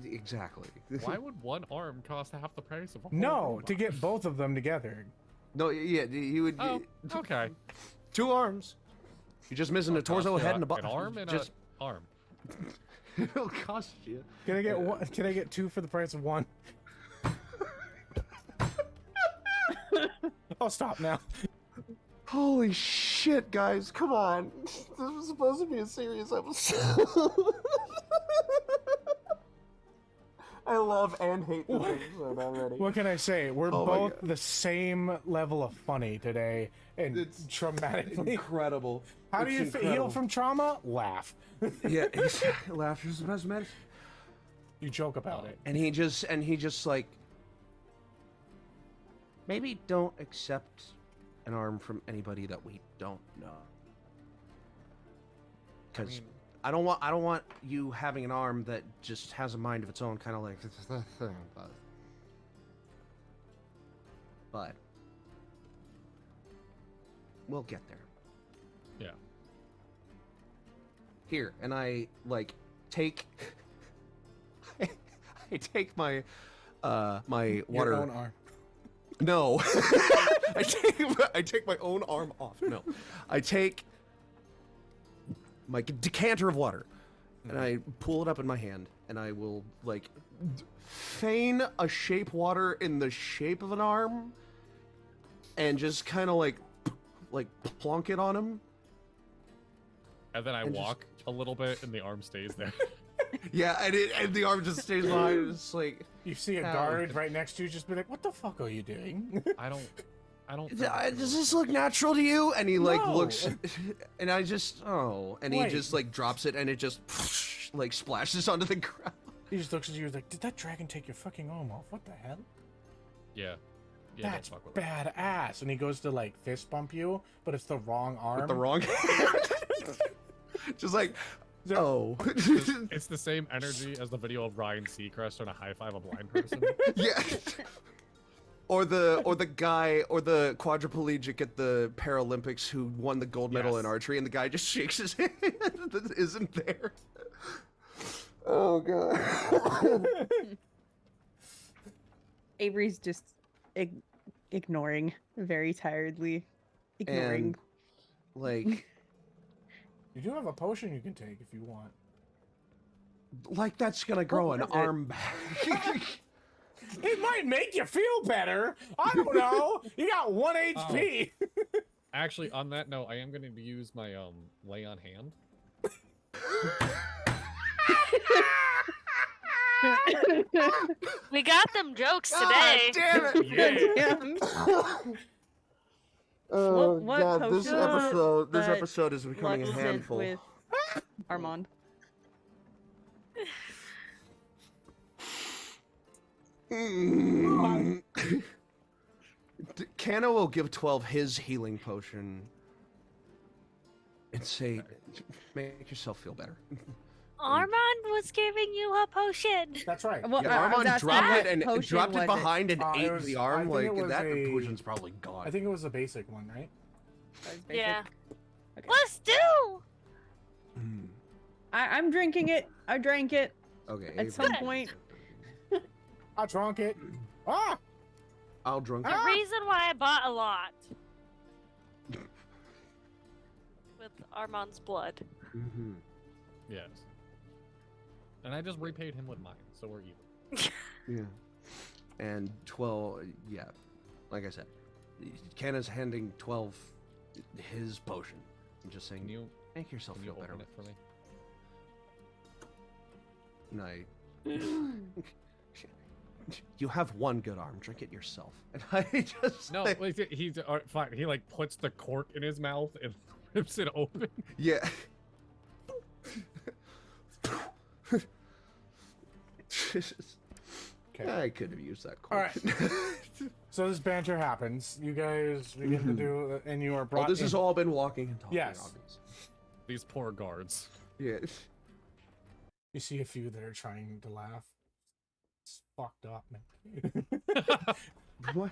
Exactly. Why would one arm cost half the price of a whole No, robot? to get both of them together. No, yeah, he would. Oh, okay. 2 arms. You're just missing a torso, Cost head, you and a butt. An arm and just, a arm. It'll cost you. Can I get one? Can I get 2 for the price of 1? I'll stop now. Holy shit, guys! Come on. This was supposed to be a serious episode. I love and hate this episode already. What can I say? We're Oh my both the same level of funny today, and It's traumatically. Incredible. How do It's you heal incredible. from trauma? Laugh. Yeah, laughter's the best medicine. You joke about it. And he just like, maybe don't accept an arm from anybody that we don't know. I Because mean, I don't want you having an arm that just has a mind of its own, kind of like. But we'll get there. yeah. Here, and I like take. I take my my water. Your own arm. No, I take my own arm off. No, I take my decanter of water, and I pull it up in my hand, and I will like feign a shape water in the shape of an arm, and just kind of like plonk it on him. And then I And just- walk a little bit, and the arm stays there. Yeah, and the arm just stays behind. It's like. You see a How- guard right next to you, just be like, "What the fuck are you doing?" I don't. Does this look natural to you? And he like No. looks, and I just and he Wait. just like drops it, and it just like splashes onto the ground. He just looks at you like, "Did that dragon take your fucking arm off? What the hell? Yeah. Yeah. That's don't fuck with it. badass." And he goes to like fist bump you, but it's the wrong arm. With the wrong just like Oh. It's the same energy as the video of Ryan Seacrest trying to high five a blind person. Yeah. Or the guy or the quadriplegic at the Paralympics who won the gold medal in archery, and the guy just shakes his hand that isn't there. Oh god. Avery's just ignoring very tiredly. Ignoring. And, like, You do have a potion you can take if you want. that's gonna grow an was it? arm back. It might make you feel better. I don't know. You got 1 HP. Actually, on that note, I am going to use my lay on hand. We got them jokes today. Damn it! Yeah. Oh What god, this potion that episode is becoming a What was it handful. with Armand. Canna will give 12 his healing potion and say, make yourself feel better. Armand was giving you a potion. That's right. Well, Yeah, I was Armand asking dropped what it and potion dropped it was behind and It ate was- the I arm. think it Like was that a- potion's probably gone. I think it was a basic one, right? That was basic. Yeah. Okay. Let's do. I'm drinking it. I drank it Okay. at some point. I drunk it. Ah! I'll drunk The it. reason why I bought a lot with Armand's blood. Mhm. Yes. And I just repaid him with mine, so we're even. Yeah. And 12, yeah. Like I said, Canna's handing 12 his potion and just saying, Can you, make yourself can you feel better. open it for me? And you have one good arm. Drink it yourself. And I just No, like, he's fine. He like puts the cork in his mouth and rips it open. yeah. Okay. I could have used that. All right. Cork. So this banter happens. You guys begin to do, and you are Well, brought. this in. has all been walking and talking. Yes. Obviously. These poor guards. Yeah. You see a few that are trying to laugh. It's fucked up, man. What?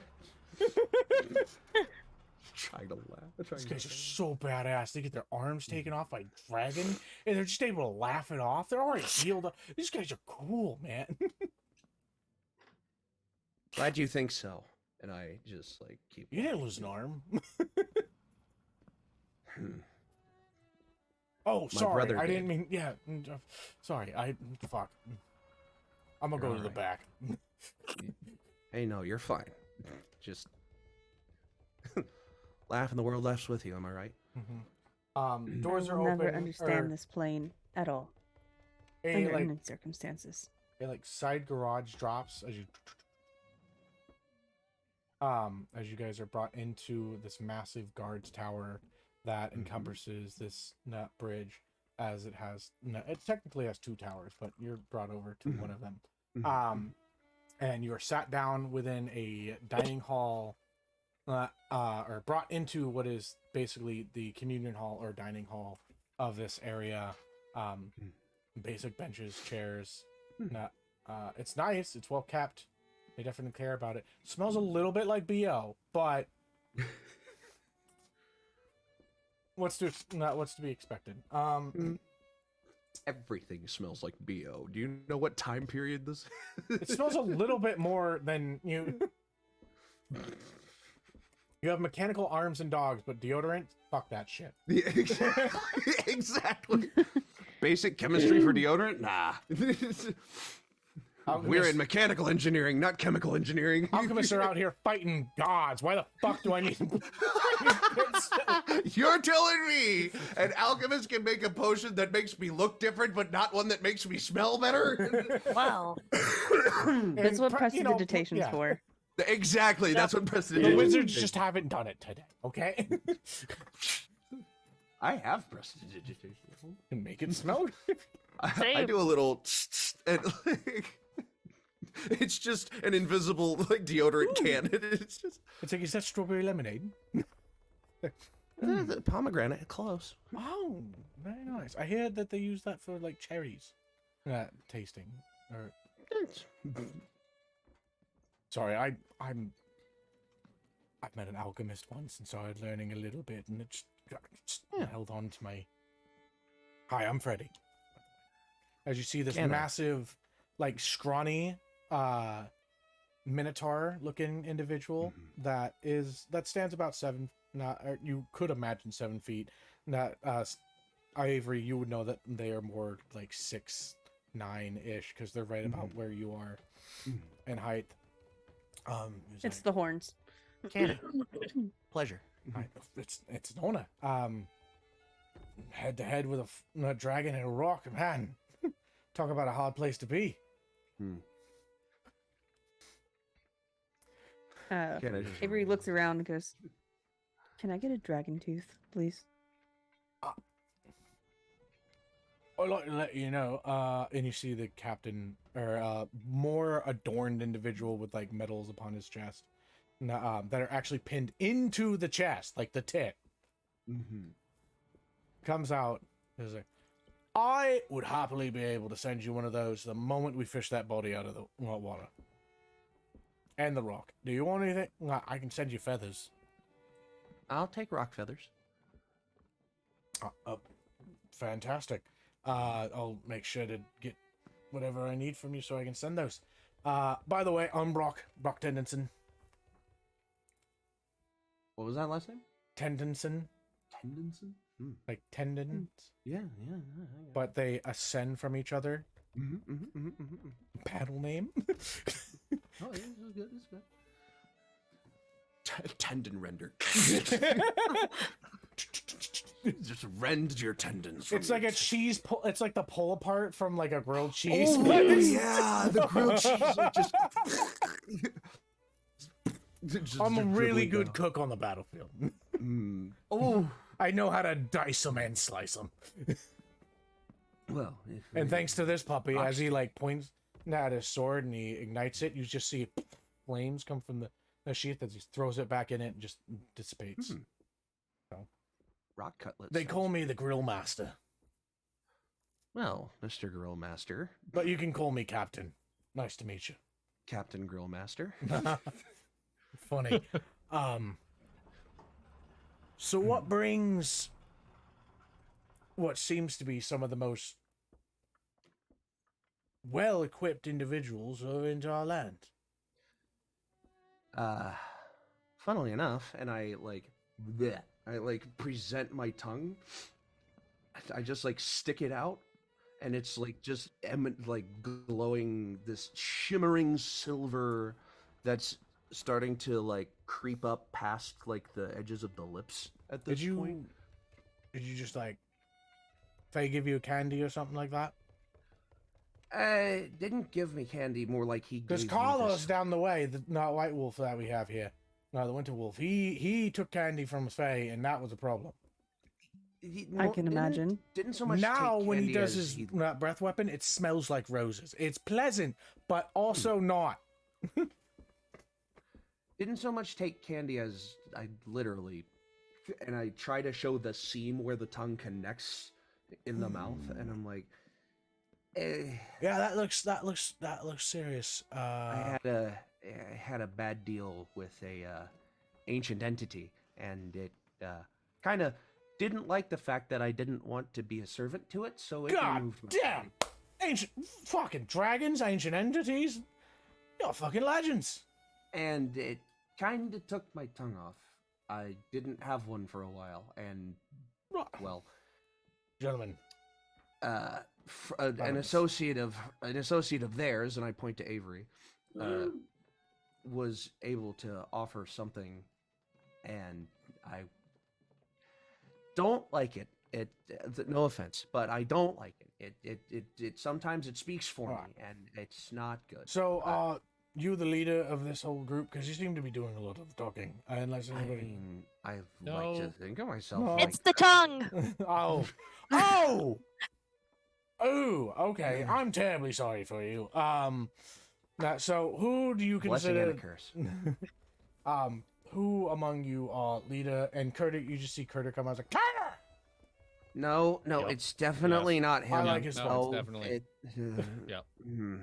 Trying to laugh. These guys are so badass. They get their arms taken off by dragon, and they're just able to laugh it off. They're already healed up. These guys are cool, man. Glad you think so. And I just like keep. You didn't lose an arm. Hmm. Oh, sorry. brother I didn't did. mean. Yeah. Sorry. Fuck. I'm gonna go You're to the alright. back. Hey, no, you're fine. Just laugh and the world laughs with you. Am I right? Doors are I'll open. never understand or this plane at all. A Under like any circumstances. a like side garage drops as you guys are brought into this massive guards tower that encompasses this nut bridge, as it has it technically has 2 towers, but you're brought over to one of them. And you're sat down within a dining hall, or brought into what is basically the communion hall or dining hall of this area. Basic benches, chairs. It's nice. It's well kept. They definitely care about it. Smells a little bit like BO, but what's to be expected. Everything smells like BO. Do you know what time period this is? It smells a little bit more than you. You have mechanical arms and dogs, but deodorant? Fuck that shit. Yeah, exactly. Exactly. Basic chemistry for deodorant? Nah. We're in mechanical engineering, not chemical engineering. Alchemists are out here fighting gods. Why the fuck do I need? You're telling me an alchemist can make a potion that makes me look different, but not one that makes me smell better? Wow. That's what prestidigitation's yeah. for. Exactly. That's what The prestidigitation wizards is. just haven't done it today, okay? I have prestidigitation. And make it smell good. I Same. do a little and like, it's just an invisible like deodorant can. It's just It's like, is that strawberry lemonade? the pomegranate close. Oh, Very nice. I hear that they use that for like cherries, tasting. Or sorry, I met an alchemist once and started learning a little bit, and it just held on to my. Hi, I'm Freddy. As you see, this Canna. massive, like scrawny, minotaur-looking individual that stands about 7. Or you could imagine 7 feet. Not Avery, you would know that they are more like 6'9" ish because they're right about where you are in height. It's the horns. Canna. Pleasure. It's an honor. Head to head with a dragon and a rock, man. Talk about a hard place to be. Avery looks around and goes, "Can I get a dragon tooth, please?" I'd like to let you know, and you see the captain, or more adorned individual with like medals upon his chest, that are actually pinned into the chest, like the tit. Comes out, is like, I would happily be able to send you one of those the moment we fish that body out of the water. And the rock. Do you want anything? I can send you feathers. I'll take rock feathers. Fantastic. I'll make sure to get whatever I need from you so I can send those. By the way, I'm Brock Tendenson. What was that last name? Tendenson. Tendenson? Like tendons. Yeah. But they ascend from each other. Battle name. Oh, yeah, this is good. This is good. Tendon render. Just rend your tendons. It's like a cheese. It's like the pull apart from like a grilled cheese. Oh, yeah, the grilled cheese. I'm a really good cook on the battlefield. Oh, I know how to dice them and slice them. well. And thanks to this puppy, as he like points at his sword and he ignites it, you just see flames come from the sheath as he throws it back in it and just dissipates. So, rock cutlets. they call me the Grill Master. Well, Mr. Grill Master. But you can call me Captain. Nice to meet you. Captain Grill Master. Funny. So what brings what seems to be some of the most well-equipped individuals into our land? Funnily enough, and I present my tongue. I just like stick it out, and it's like just like glowing this shimmering silver that's starting to like creep up past like the edges of the lips at this point. Did you just like Faye give you a candy or something like that? Didn't give me candy, more like he Because gave Carlos me this. down the way, the white wolf that we have here, no, the winter wolf, he took candy from Faye, and that was a problem. I can imagine. Didn't so much Now take when he candy does as his breath weapon, it smells like roses. It's pleasant, but also not. Didn't so much take candy as I literally, and I try to show the seam where the tongue connects in the mouth, and I'm like, Yeah, that looks serious. I had a bad deal with a ancient entity, and it kind of didn't like the fact that I didn't want to be a servant to it, so it God removed my damn! Ancient fucking dragons, ancient entities. You're fucking legends. And it kind of took my tongue off. I didn't have one for a while, and well, Gentlemen, an associate of theirs, and I point to Avery, was able to offer something, and I don't like it. No offense, but I don't like it. It sometimes it speaks for me, and it's not good. so you the leader of this whole group, because you seem to be doing a lot of talking. Unless I anybody. mean, I No. like to think of myself. No. Like It's the tongue. Oh. Okay. I'm terribly sorry for you. Now, so who do you blessing and a consider? curse. Who among you are leader? And Curtis, you just see Curtis come out like Carter. No, Yep. it's definitely not him. I like his No, voice. it's definitely. It, Yep. hmm.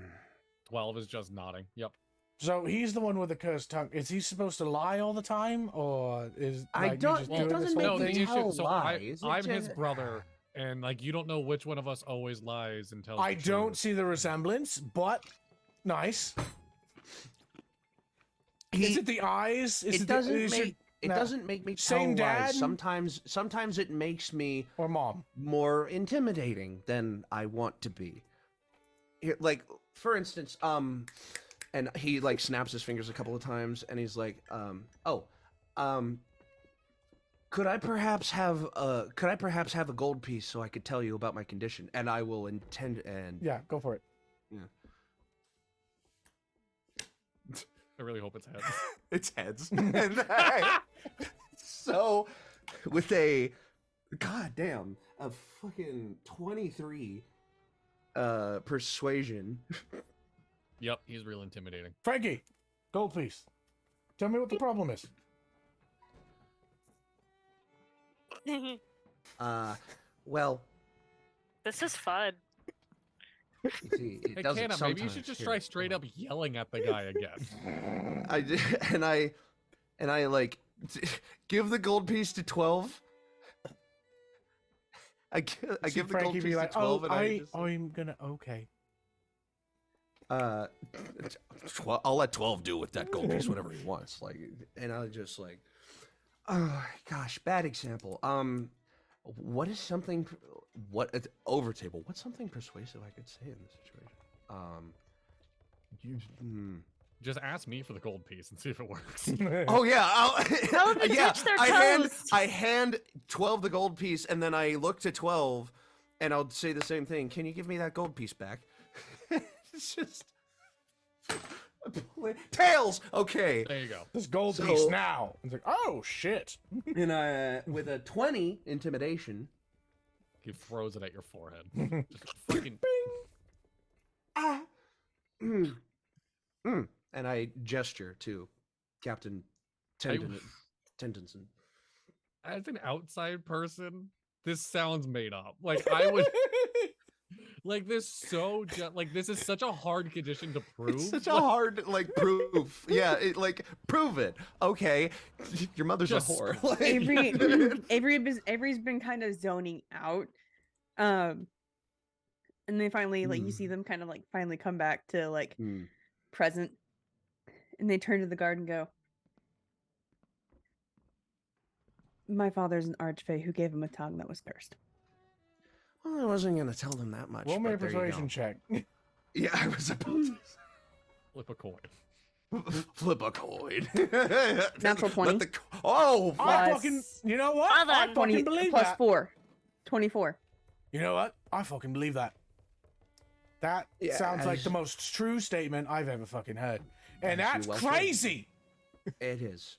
12 is just nodding. Yep. So he's the one with the cursed tongue. Is he supposed to lie all the time, or is I like, you don't- just it doing this doesn't whole No, make the me thing? issue. tell So lies. It I'm his just- brother, and like you don't know which one of us always lies and tells. I the don't truth. see the resemblance, but nice. He- Is it the eyes? Is it doesn't is your- make it no. doesn't make me tell Same lies. dad? Sometimes it makes me or mom? more intimidating than I want to be. Like, for instance, and he like snaps his fingers a couple of times, and he's like, could I perhaps have a gold piece so I could tell you about my condition, and I will intend and Yeah, go for it. I really hope it's heads. it's heads. So, with a goddamn a fucking 23 persuasion. Yep, he's real intimidating. Frankie, gold piece. Tell me what the problem is. Well, This is fun. you see, it Hey, doesn't Canna, maybe you sometimes should just here. try straight up yelling at the guy again. I did, and I like give the gold piece to 12. I See give the gold Frankie piece be like, to 12, oh, and I just, I'm gonna okay. I'll let 12 do with that gold piece whatever he wants. Like, and I just like, oh gosh, bad example. What is something? What over table? What's something persuasive I could say in this situation? Just ask me for the gold piece and see if it works. Oh yeah, Tell them to yeah. touch their I toes. hand 12 the gold piece, and then I look to 12, and I'll say the same thing. Can you give me that gold piece back? It's just tails. Okay, There you go. This gold So- piece now. It's like, oh shit. and with a 20 intimidation. He throws it at your forehead. Just freaking. Ah. And I gesture to Captain Tendenson. As an outside person, this sounds made up. Like I would. Like this like this is such a hard condition to prove. It's such a hard like proof. Yeah, like prove it. Okay, your mother's Just- a whore. Like, Avery's been kind of zoning out. And they finally like you see them kind of like finally come back to like Hmm. present, and they turn to the guard and go, "My father's an archfey who gave him a tongue that was cursed." Well, I wasn't gonna tell them that much. Roll me a but there you persuasion go. check. Yeah, I was about Flip a coin. to flip a coin. Natural 20. Oh, I Plus- fucking, you know what? Well I done. fucking believe plus that. 4. 24. You know what? I fucking believe that. That Yeah, sounds like as- the most true statement I've ever fucking heard. And As you that's well should. crazy. it is.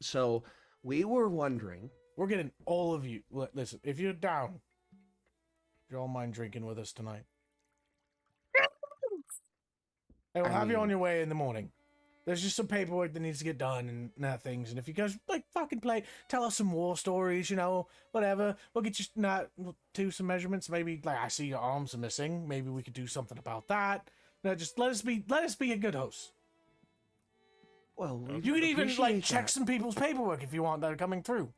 So we were wondering. We're getting all of you. Listen, if you're down, do you all mind drinking with us tonight? And we'll I have you on mean- your way in the morning. There's just some paperwork that needs to get done and that things. And if you guys like fucking play, tell us some war stories, you know, whatever. We'll get you we'll do some measurements. Maybe like I see your arms are missing. Maybe we could do something about that. No, just let us be a good host. Well, we You could even like appreciate check that. some people's paperwork if you want that are coming through.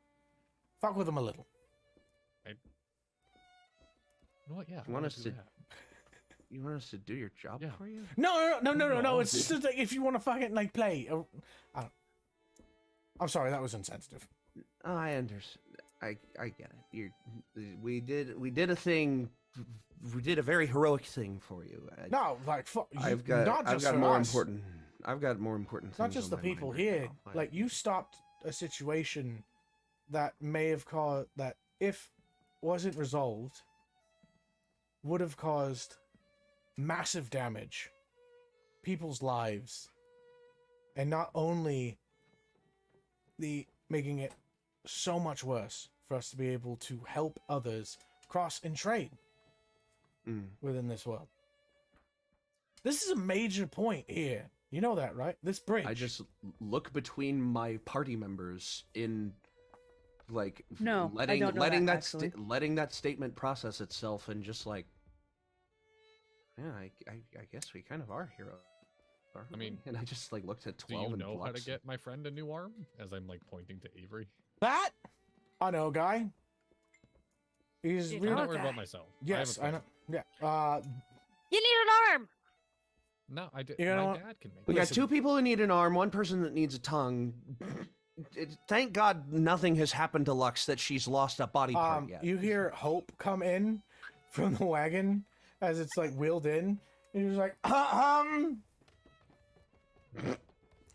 Fuck with them a little. You know what? Yeah. You want I'll us do to- that. You want us to do your job Yeah. for you? No. No, It's just like if you want to fucking like play. I'm sorry, that was insensitive. Oh, I understand. I get it. We did a thing. We did a very heroic thing for you. No, like fuck. I've got more us, important. I've got more important. It's not things just the on my mind people right here. now. Like you stopped a situation that may have caused that if wasn't resolved would have caused massive damage, people's lives, and not only the making it so much worse for us to be able to help others cross and trade Mm. within this world. This is a major point here. You know that, right? This bridge. I just look between my party members in like No, I letting don't know letting that, that letting that statement process itself, and just like, yeah, I guess we kind of are heroes. I mean, and I just like looked at Do 12 you and know how to Flux. get my friend a new arm? As I'm like pointing to Avery. That I know, guy. He's You I'm know really not worried guy. about myself. yes, I have a know. friend. Yeah. You need an arm. No, I did. You know My what? dad can make We it. got Listen. 2 people who need an arm, 1 person that needs a tongue. Thank God nothing has happened to Lux that she's lost a body part yet. You hear Hope come in from the wagon as it's like wheeled in, and he's like,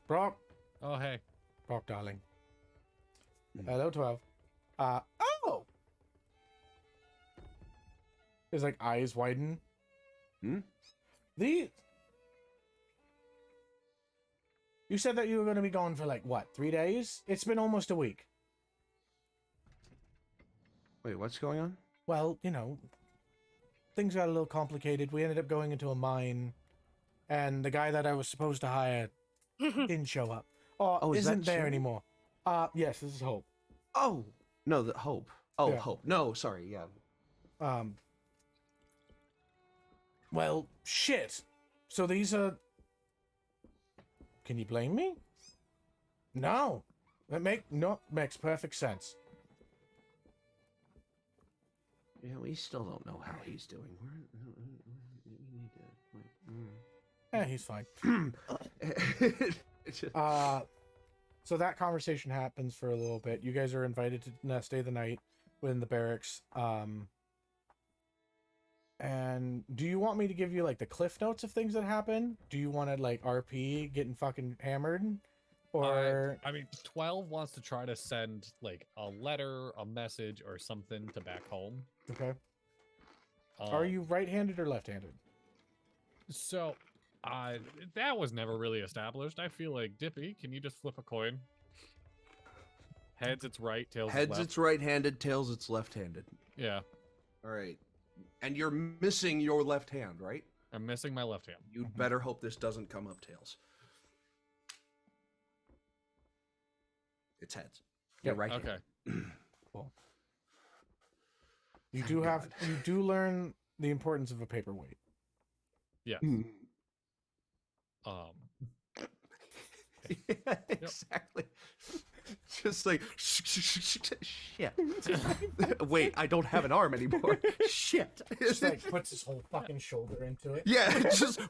Brock, Oh, hey. Brock, darling. Hello, 12. Oh. His like eyes widen. Hmm? You said that you were going to be gone for like what, 3 days? It's been almost a week. Wait, what's going on? Well, you know, things got a little complicated. We ended up going into a mine, and the guy that I was supposed to hire didn't show up. Oh, is that isn't there Sherry? anymore. Yes, this is Hope. Oh, no, the Hope. Oh, Yeah. Hope. No, sorry, yeah. Well, shit. So these are... Can you blame me? No. Makes perfect sense. Yeah, we still don't know how he's doing. We need to, Yeah, he's fine. It's just- So that conversation happens for a little bit. You guys are invited to stay the night within the barracks. And do you want me to give you like the cliff notes of things that happen? Do you want to like RP getting fucking hammered? Or I mean, 12 wants to try to send like a letter, a message, or something to back home. okay. Are you right-handed or left-handed? So, that was never really established. I feel like Dippy, can you just flip a coin? Heads, it's right. Tails, Heads, it's left. it's right-handed. Tails, it's left-handed. Yeah, All right. And you're missing your left hand, right? I'm missing my left hand. You'd better hope this doesn't come up, Tails. It's heads. You're Yep. right. Okay. Cool. You Thank you do learn the importance of a paperweight. Yeah. Hmm. Yeah, exactly. Just like shit. Wait, I don't have an arm anymore. Shit. Just like puts his whole fucking shoulder into it. Yeah, it's just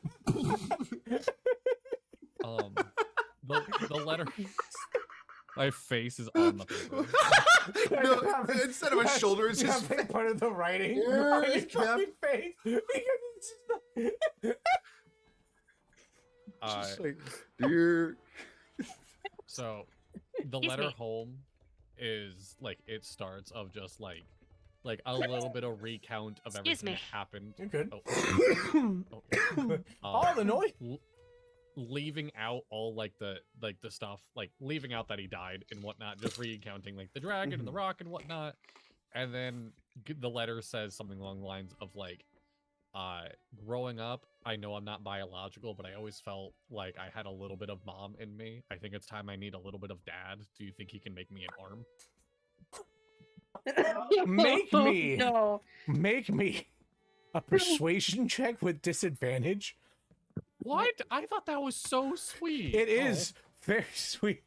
The letter. My face is on the paper. no, instead of a shoulder, it's You his have to put in the writing. Yeah, on his yeah. fucking face. Because it's just just like, dear. So, the Excuse letter me. home is like it starts of just like a little bit of recount of Excuse everything me. that happened. You're good. Oh. All the noise. Leaving out all like the stuff, like leaving out that he died and whatnot, just recounting like the dragon and the rock and whatnot, and then the letter says something along the lines of like, growing up, I know I'm not biological, but I always felt like I had a little bit of mom in me. I think it's time I need a little bit of dad. Do you think he can make me an arm? Make me. No. Make me a persuasion check with disadvantage. What? I thought that was so sweet. It is very sweet,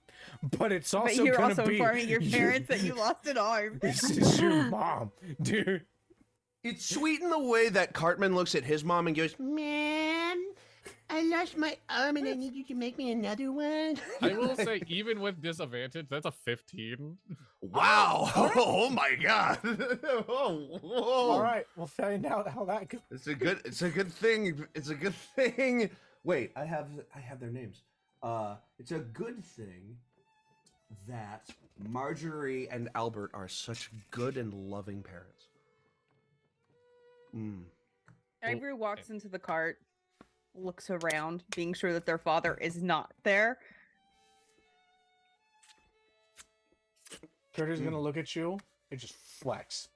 but it's But also you're gonna also be informing your parents that you lost an arm. This is your mom, dude. It's sweet in the way that Cartman looks at his mom and goes, "Man, I lost my arm and I need you to make me another one." I will say, even with disadvantage, that's a 15. Wow! Oh my God! Oh, whoa. All right, we'll find out how that goes. It's a good thing. It's a good thing. Wait, I have their names. It's a good thing that Marjorie and Albert are such good and loving parents. Avery walks into the cart, looks around, being sure that their father is not there. Carter's gonna look at you and just flex.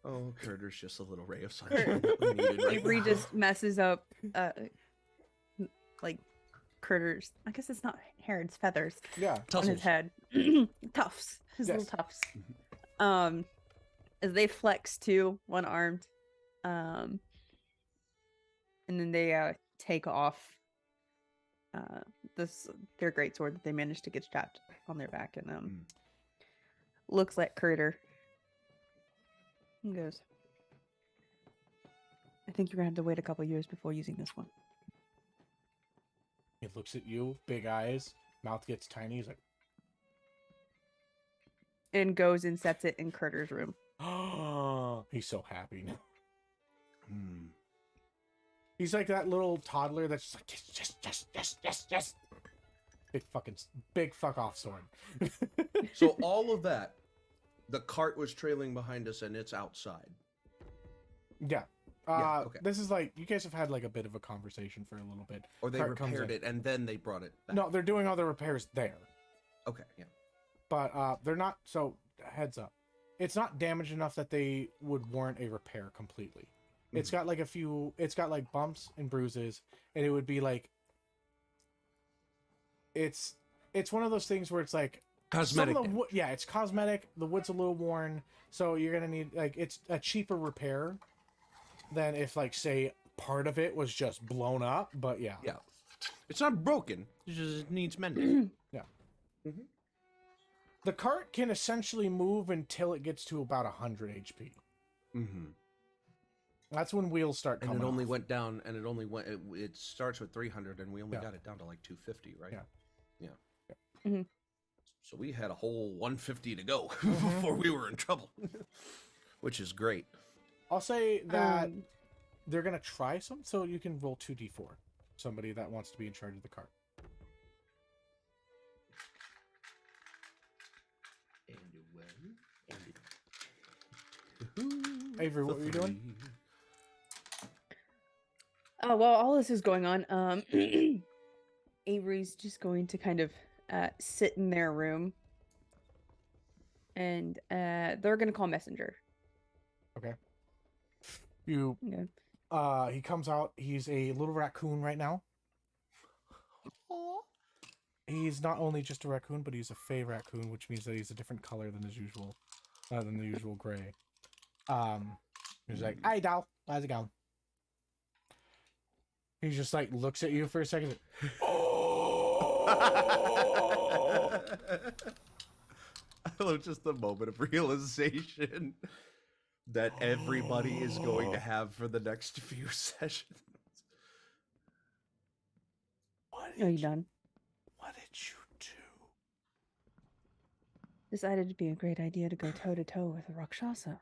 Oh, Carter's just a little ray of sunshine that we needed right Avery now. just messes up, like Critters. I guess it's not hair; it's feathers Yeah. on his Tussles. head. Tufts. His Yes. little tufts. As they flex to one armed, and then they take off their great sword that they managed to get strapped on their back, and looks like Critter and goes, I think you're gonna have to wait a couple years before using this one. He looks at you, big eyes, mouth gets tiny. He's like, And goes and sets it in Critter's room. oh, he's so happy now. He's like that little toddler that's just like, yes. Big fuck off sword. So all of that, the cart was trailing behind us, and it's outside. Yeah. Okay. This is like, you guys have had like a bit of a conversation for a little bit. Or they Cart comes repaired in. it, and then they brought it back. No, they're doing all the repairs there. Okay, yeah. But they're not, so heads up. It's not damaged enough that they would warrant a repair completely. It's got like it's got like bumps and bruises, and it would be like, it's one of those things where it's like, Cosmetic some of the damage. yeah, it's cosmetic. The wood's a little worn, so you're gonna need, like, it's a cheaper repair than if, like, say, part of it was just blown up. But yeah, Yeah. It's not broken. It just needs mending. the cart can essentially move until it gets to about 100 HP. Mm-hmm. That's when wheels start And coming. it only off. went down, and it only went. It starts with 300, and we only Yeah. got it down to like 250, right? Yeah. Mhm. So we had a whole 150 to go before we were in trouble, which is great. I'll say that Um, they're gonna try some, so you can roll 2d4. Somebody that wants to be in charge of the cart. Avery, what were you doing? Oh, well, all this is going on. Avery's just going to kind of sit in their room, and they're going to call messenger. You Okay. he comes out. He's a little raccoon right now. He's not only just a raccoon, but he's a fey raccoon, which means that he's a different color than his usual, than the usual gray. He's like, "Hey, doll, how's it going?" He just like looks at you for a second. I love just the moment of realization that everybody is going to have for the next few sessions. Are you done? What did you do? Decided it'd be a great idea to go toe to toe with a Rakshasa.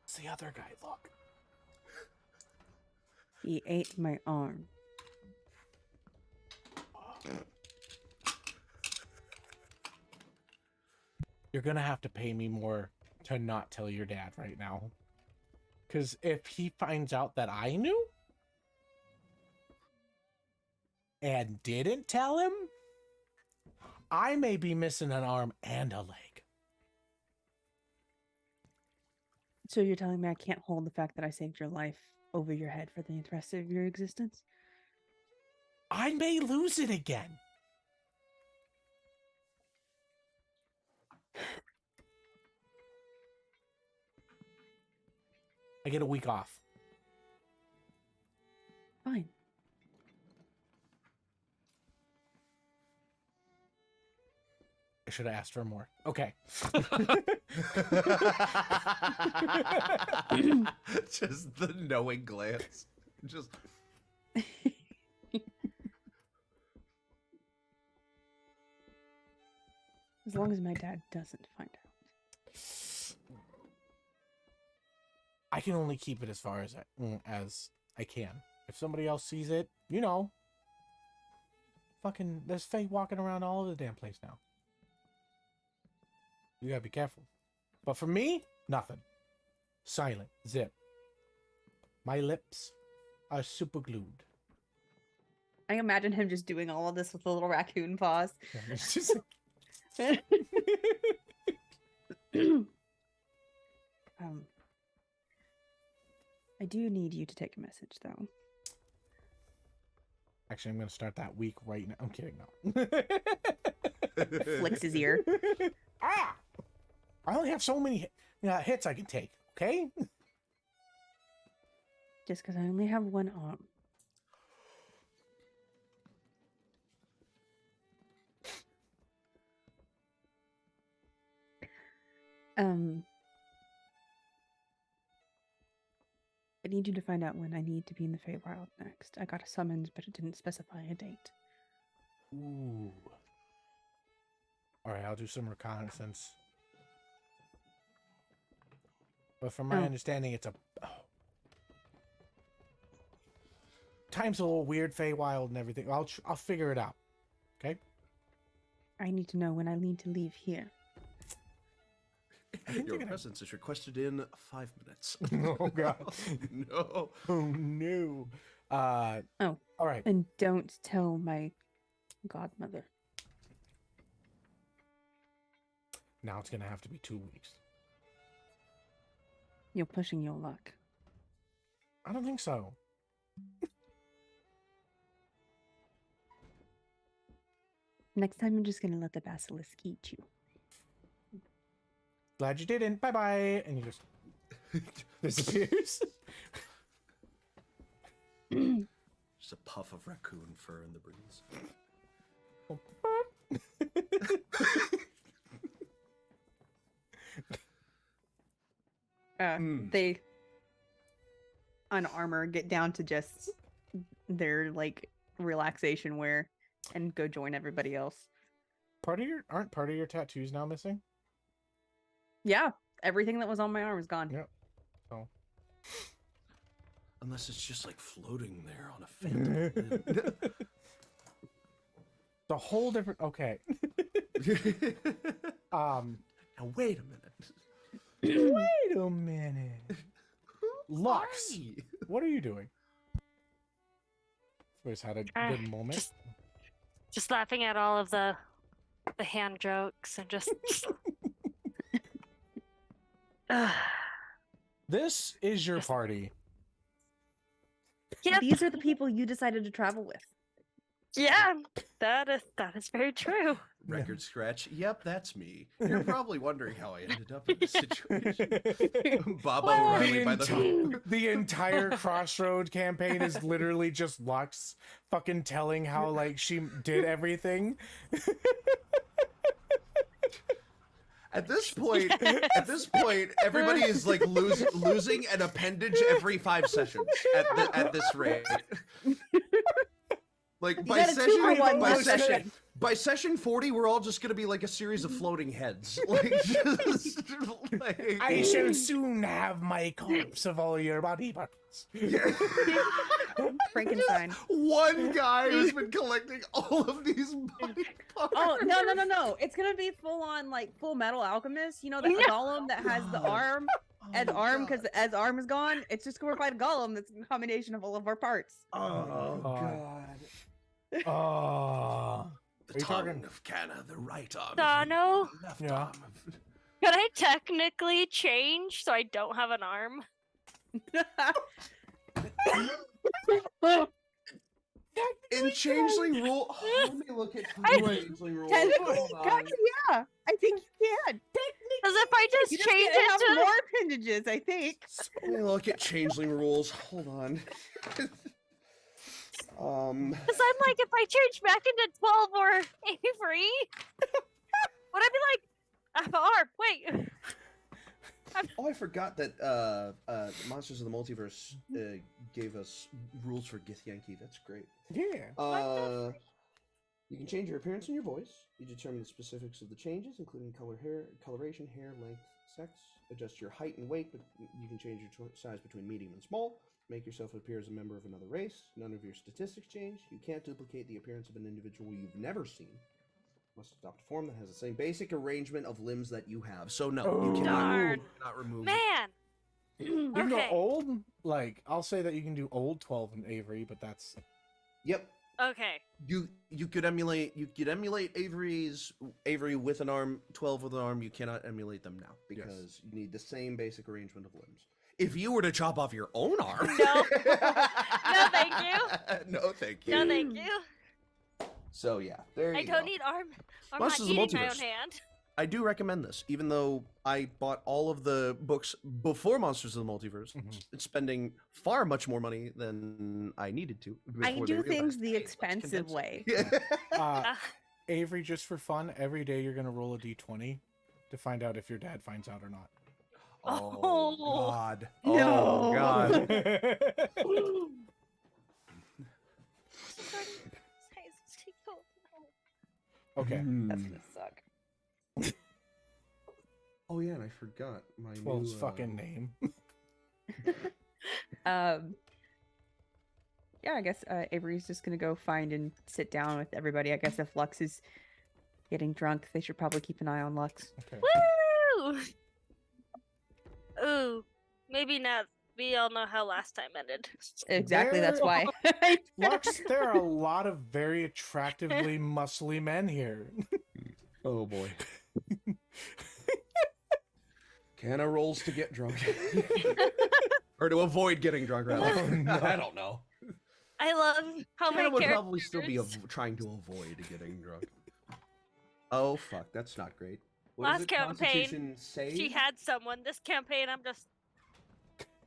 What's the other guy look? He ate my arm. You're gonna have to pay me more to not tell your dad right now. Because if he finds out that I knew and didn't tell him, I may be missing an arm and a leg. So you're telling me I can't hold the fact that I saved your life over your head for the rest of your existence? I may lose it again. I get a week off. Fine. I should have asked for more. Okay. Just the knowing glance. Just As long as my dad doesn't find out. I can only keep it as far as I can. If somebody else sees it, you know. Fucking, there's Faye walking around all over the damn place now. You gotta be careful. But for me, nothing. Silent. Zip. My lips are super glued. I imagine him just doing all of this with a little raccoon paws. Yeah, it's just I do need you to take a message, though. Actually, I'm gonna start that week right now. I'm kidding. No. Flicks his ear. Ah! I only have so many hits I can take. Okay. Just because I only have one arm. I need you to find out when I need to be in the Feywild next. I got a summons, but it didn't specify a date. Ooh. All right, I'll do some reconnaissance. But from my Oh. understanding, it's a time's a little weird, Feywild and everything. I'll figure it out. Okay. I need to know when I need to leave here. think Your they're gonna- presence is requested in 5 minutes. Oh god. No. Oh no. Oh. All right. And don't tell my godmother. Now it's gonna have to be 2 weeks. You're pushing your luck. I don't think so. Next time, I'm just gonna let the basilisk eat you. Glad you didn't. Bye bye. And he just disappears. Just a puff of raccoon fur in the breeze. They on armor get down to just their like relaxation wear and go join everybody else. Aren't part of your tattoos now missing? Yeah, everything that was on my arm is gone. Yep. So Unless it's just like floating there on a phantom wind. the whole different. Okay. Now wait a minute. Wait a minute. Lux, Why? what are you doing? Always had a good moment. Just laughing at all of the hand jokes and just. This is your party. Yep. These are the people you decided to travel with. Yeah, that is very true. Record scratch. Yep, that's me. You're probably wondering how I ended up in this situation. Bob O'Reilly by the The entire Crossroad campaign is literally just Lux fucking telling how like she did everything. At this point, everybody is like losing an appendage every 5 sessions at this rate. Like by got a 2-for-1 this session. by session 40, we're all just gonna be like a series of floating heads. Like, just, like I shall soon have my corpse of all your body parts. Frankenstein. one guy who's been collecting all of these body parts. Oh no! It's gonna be full on like Full Metal Alchemist. You know the golem that has the arm as arm because as arm is gone. It's just gonna fight a golem that's a combination of all of our parts. Oh God. Oh. The Are you tongue talking- of Canna, the right arm. Dano? The left Yeah. arm. Could I technically change so I don't have an arm? In changeling rule, let me look at changeling rules. Technically, Hold on. yeah, I think you can. Because if I just You just change get to have it to more appendages, I think. Let me look at changeling rules. Hold on. Because I'm like, if I change back into 12 or Avery, would I be like, I have an arm? Wait. Oh, I forgot that Monsters of the Multiverse gave us rules for Githyanki. That's great. Yeah. You can change your appearance and your voice. You determine the specifics of the changes, including coloration, hair, length, sex. Adjust your height and weight, but you can change your size between medium and small. Make yourself appear as a member of another race. None of your statistics change. You can't duplicate the appearance of an individual you've never seen. Must adopt a form that has the same basic arrangement of limbs that you have. So no, you Oh. Darn. cannot remove. Man. You can go Okay. old. Like I'll say that you can do old 12 in Avery, but that's Yep. Okay. You could emulate Avery with an arm, 12 with an arm. You cannot emulate them now because you need the same basic arrangement of limbs. if you were to chop off your own arm. No. No, thank you. No, thank you. No, thank you. So yeah, there you I go. don't need arm. I'm Monsters not of the eating my own Multiverse. hand. I do recommend this, even though I bought all of the books before Monsters of the Multiverse, spending far much more money than I needed to. I before they do things realized, the "Hey, let's expensive condense way. it." Avery, just for fun, every day you're gonna roll a d20 to find out if your dad finds out or not. Oh Oh. God! No. Oh God! Okay. That's gonna suck. Oh yeah, and I forgot my Well, new his fucking name. Yeah, I guess Avery's just gonna go find and sit down with everybody. I guess if Lux is getting drunk, they should probably keep an eye on Lux. Okay. Woo! Ooh, maybe not. We all know how last time ended. Exactly, that's why. Lux, there are a lot of very attractively muscly men here. Oh boy. Canna rolls to get drunk. Or to avoid getting drunk, rather. Oh, no. I don't know. I love how Canna many would characters. probably still be trying to avoid getting drunk. Oh fuck, that's not great. What is Last it? campaign, Constitution save? She had someone. This campaign, I'm just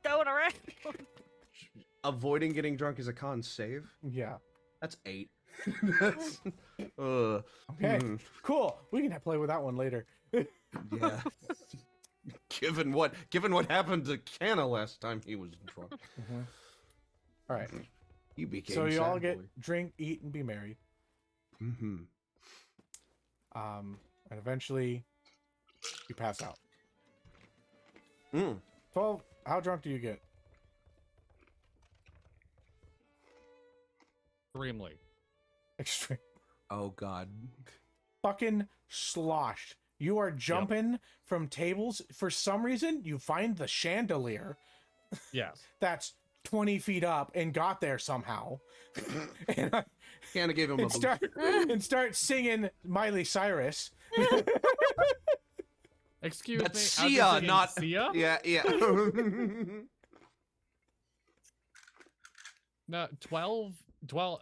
going around. Avoiding getting drunk is a con save? Yeah. That's 8. That's... Okay. Cool. We can play with that one later. Yeah. Given what happened to Canna last time he was drunk. All right. You became So you all sad get boy. drink, eat, and be merry. Mm-hmm. And eventually you pass out. 12. How drunk do you get? Extremely. Extreme. Oh god. Fucking sloshed. You are jumping from tables. For some reason, you find the chandelier Yes. that's 20 feet up and got there somehow. and, Canna gave him a boost. start singing Miley Cyrus. Excuse That's me. Sia, I'm not Sia. Yeah, yeah. No, 12.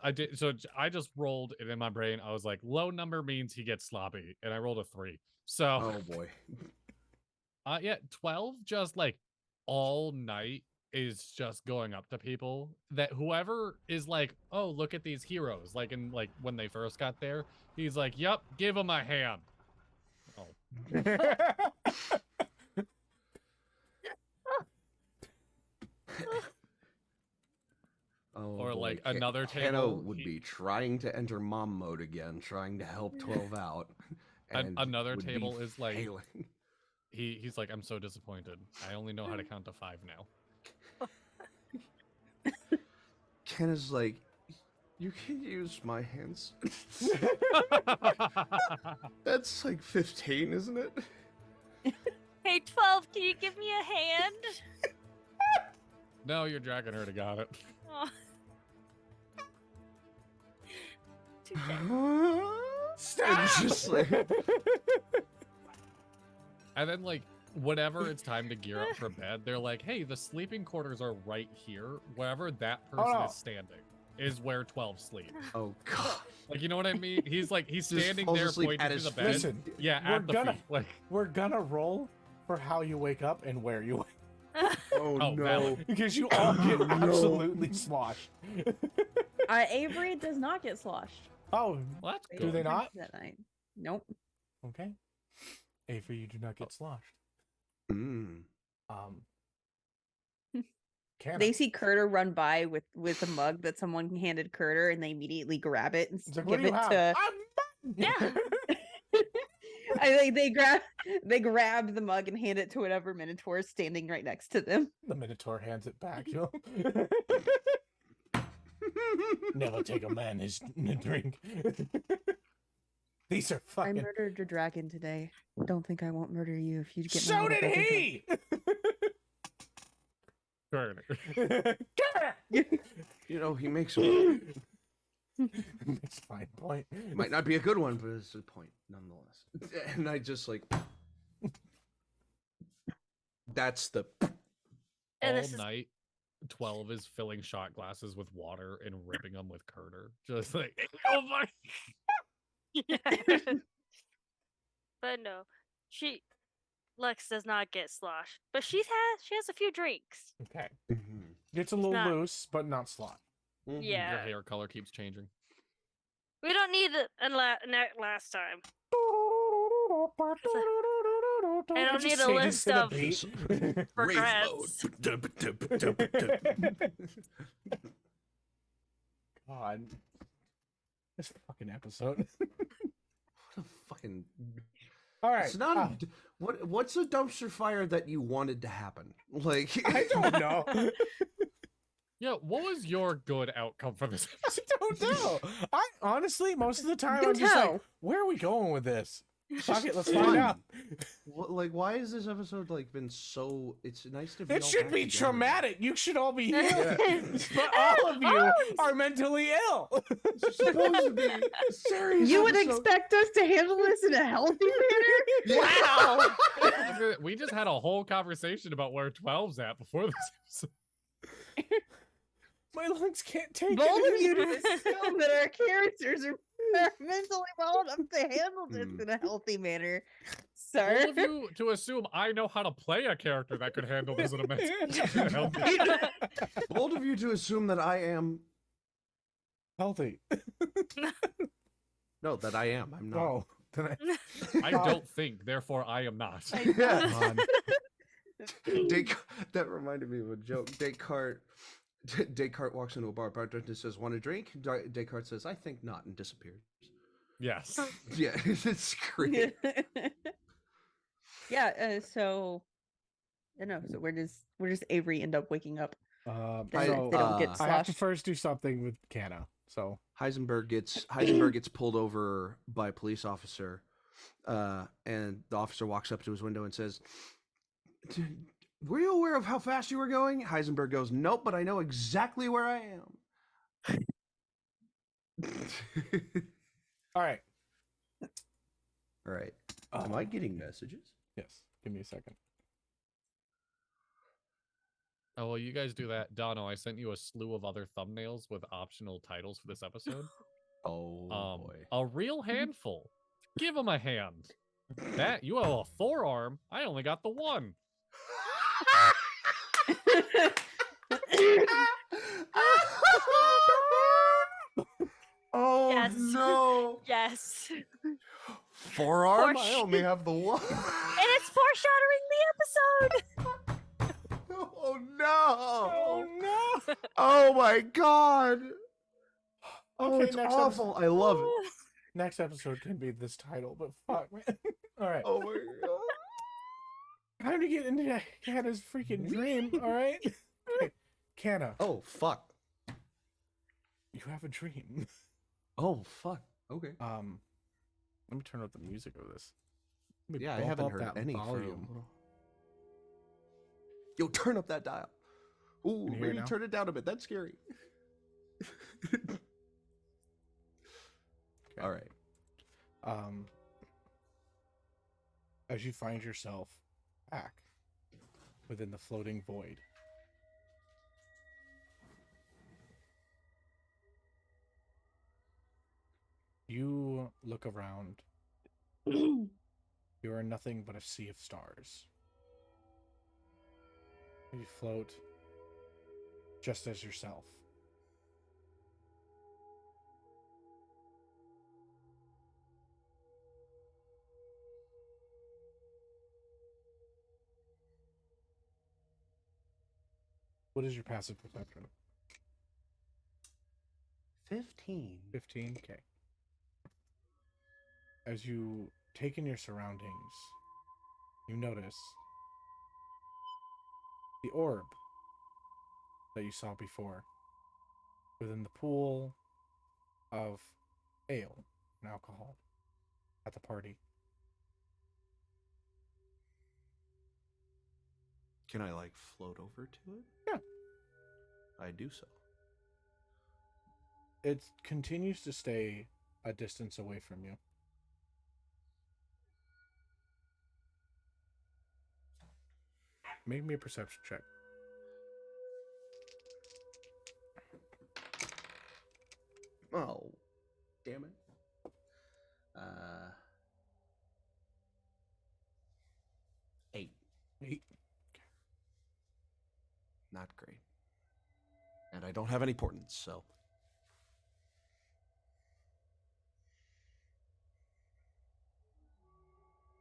I did. So I just rolled it in my brain. I was like, low number means he gets sloppy, and I rolled a 3. So, Oh boy. yeah, 12 just like all night is just going up to people that whoever is like, oh, look at these heroes. Like in like when they first got there, he's like, yep, give them a hand. Oh, Oh, or boy. like another Canna table. would be trying to enter mom mode again, trying to help 12 out. And Another would be table is like failing. he's like, I'm so disappointed. I only know how to count to 5 now. Canna's like, you can use my hands. That's like 15, isn't it? Hey, 12, can you give me a hand? No, you're dragging her to got it. Oh. Too bad. It's just like, And then like whenever it's time to gear up for bed, they're like, hey, the sleeping quarters are right here. Wherever that person no. is standing is where 12 sleep. oh god. Like, you know what I mean? He's like, he's Just standing falls there asleep pointing at to his the feet. bed. Listen, Yeah, we're at the gonna- feet. Like, We're gonna roll for how you wake up and where you wake Oh, Oh, no. valid. because you all get absolutely sloshed. Avery does not get sloshed. Oh, well, that's They Do good. they didn't not? that night. Nope. okay. Avery, you do not get sloshed. Mm. Canna. They see Curter run by with a mug that someone handed Curter, and they immediately grab it and It's like, what give do you it have? to. Yeah. I think they grab the mug and hand it to whatever Minotaur is standing right next to them. The Minotaur hands it back. You know? Never take a man his drink. These are I fucking. murdered your dragon today. Don't think I won't murder you if you get. So did he. Sure. You know, he makes Makes a fine point. might not be a good one, but it's a point nonetheless. And I just like, that's the And All this is night, 12 is filling shot glasses with water and ripping them with Carter. Just like, oh my. yeah. But no, Lex does not get sloshed, but she has a few drinks. Okay. Mhm. Gets a It's little not- loose, but not slot. Mhm. Yeah, Your hair color keeps changing. we don't need it last time. I don't need a list of regrets. God. This fucking episode. What a fucking. All right. It's not. What's a dumpster fire that you wanted to happen? Like I don't know. Yeah, what was your good outcome for this I episode? don't know. I honestly, most of the time, can I'm just like, tell. where are we going with this? Fuck it, let's Fun. find out. Like, why has this episode like been so? It's nice to be. It all should back be together. traumatic. You should all be here. Yeah. But all of you are mentally ill. It's supposed to be a serious. You would episode. expect us to handle this in a healthy manner? Wow. We just had a whole conversation about where 12's at before this episode. My lungs can't take Bold of it. you to assume that our characters are mentally well enough to handle this Hmm. in a healthy manner, All sir. of you to assume I know how to play a character that could handle this in a mental. Bold of you to assume that I am. Healthy. No, that I am. I'm not. Oh, then I don't think, therefore I am not. Yeah. That reminded me of a joke. Descartes walks into a bar. Bartender says, "Want a drink?" Descartes says, "I think not," and disappears. Yes. Yeah, it's great. Yeah. So, I don't know. So where does Avery end up waking up? They I- don't get I have to sloshed. first do something with Canna. So Heisenberg gets pulled over by a police officer, and the officer walks up to his window and says, "Were you aware of how fast you were going?" Heisenberg goes, "Nope, but I know exactly where I am." all right. All right. Am I getting messages? Yes. Give me a second. Oh, well, you guys do that. Dono, I sent you a slew of other thumbnails with optional titles for this episode. Oh boy. A real handful. Give him a hand. That, you have a forearm. I only got the one. Oh Yes. no! Yes. Forearm? I Forsh- only have the one. And it's foreshadowing the episode. Oh no! Oh no! Oh my god! Oh, Okay, it's next awful. I love it. Next episode can be this title, but fuck, man. All right. Oh my god! Time to get into Canna's freaking dream. All right. Okay. Canna, Oh fuck! you have a dream. Oh fuck! Okay. Let me turn up the music of this. Let me Yeah, I bump haven't up heard that any volume. from. Yo, turn up that dial. Ooh, Can you hear it maybe now? turn it down a bit. That's scary. Okay. All right. As you find yourself back within the floating void, you look around. You are nothing but a sea of stars. You float just as yourself. What is your passive perception? 15. 15? Okay. As you take in your surroundings, you notice the orb that you saw before within the pool of ale and alcohol at the party. Can I like float over to it? Yeah. I do so. It continues to stay a distance away from you. Make me a perception check. Oh, damn it. 8. 8. Not great. And I don't have any portents, so.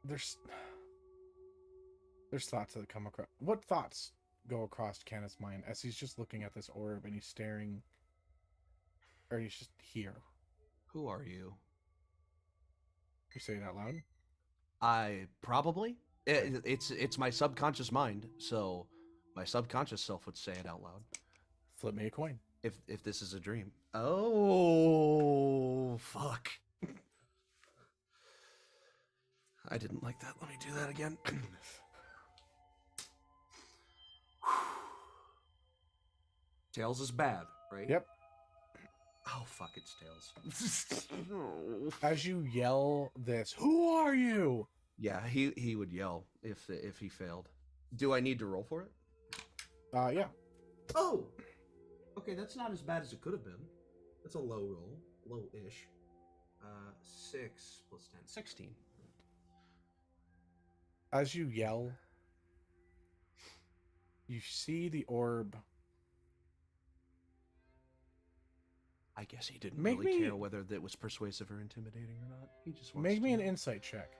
There's thoughts that come across. What thoughts go across Canna's mind as he's just looking at this orb and he's staring, or he's just here? Who are you? You say it out loud. I probably. It's my subconscious mind, so my subconscious self would say it out loud. Flip me a coin. If this is a dream. Oh, fuck. I didn't like that. Let me do that again. Tails is bad, right? Yep. Oh, fuck, it's Tails. No. As you yell this, "Who are you?" Yeah, he would yell if he failed. Do I need to roll for it? Yeah. Oh! Okay, that's not as bad as it could have been. That's a low roll. Low-ish. 6 plus 10. 16. As you yell, you see the orb. I guess he didn't Make really me- care whether that was persuasive or intimidating or not. He just wants Make me to an insight check.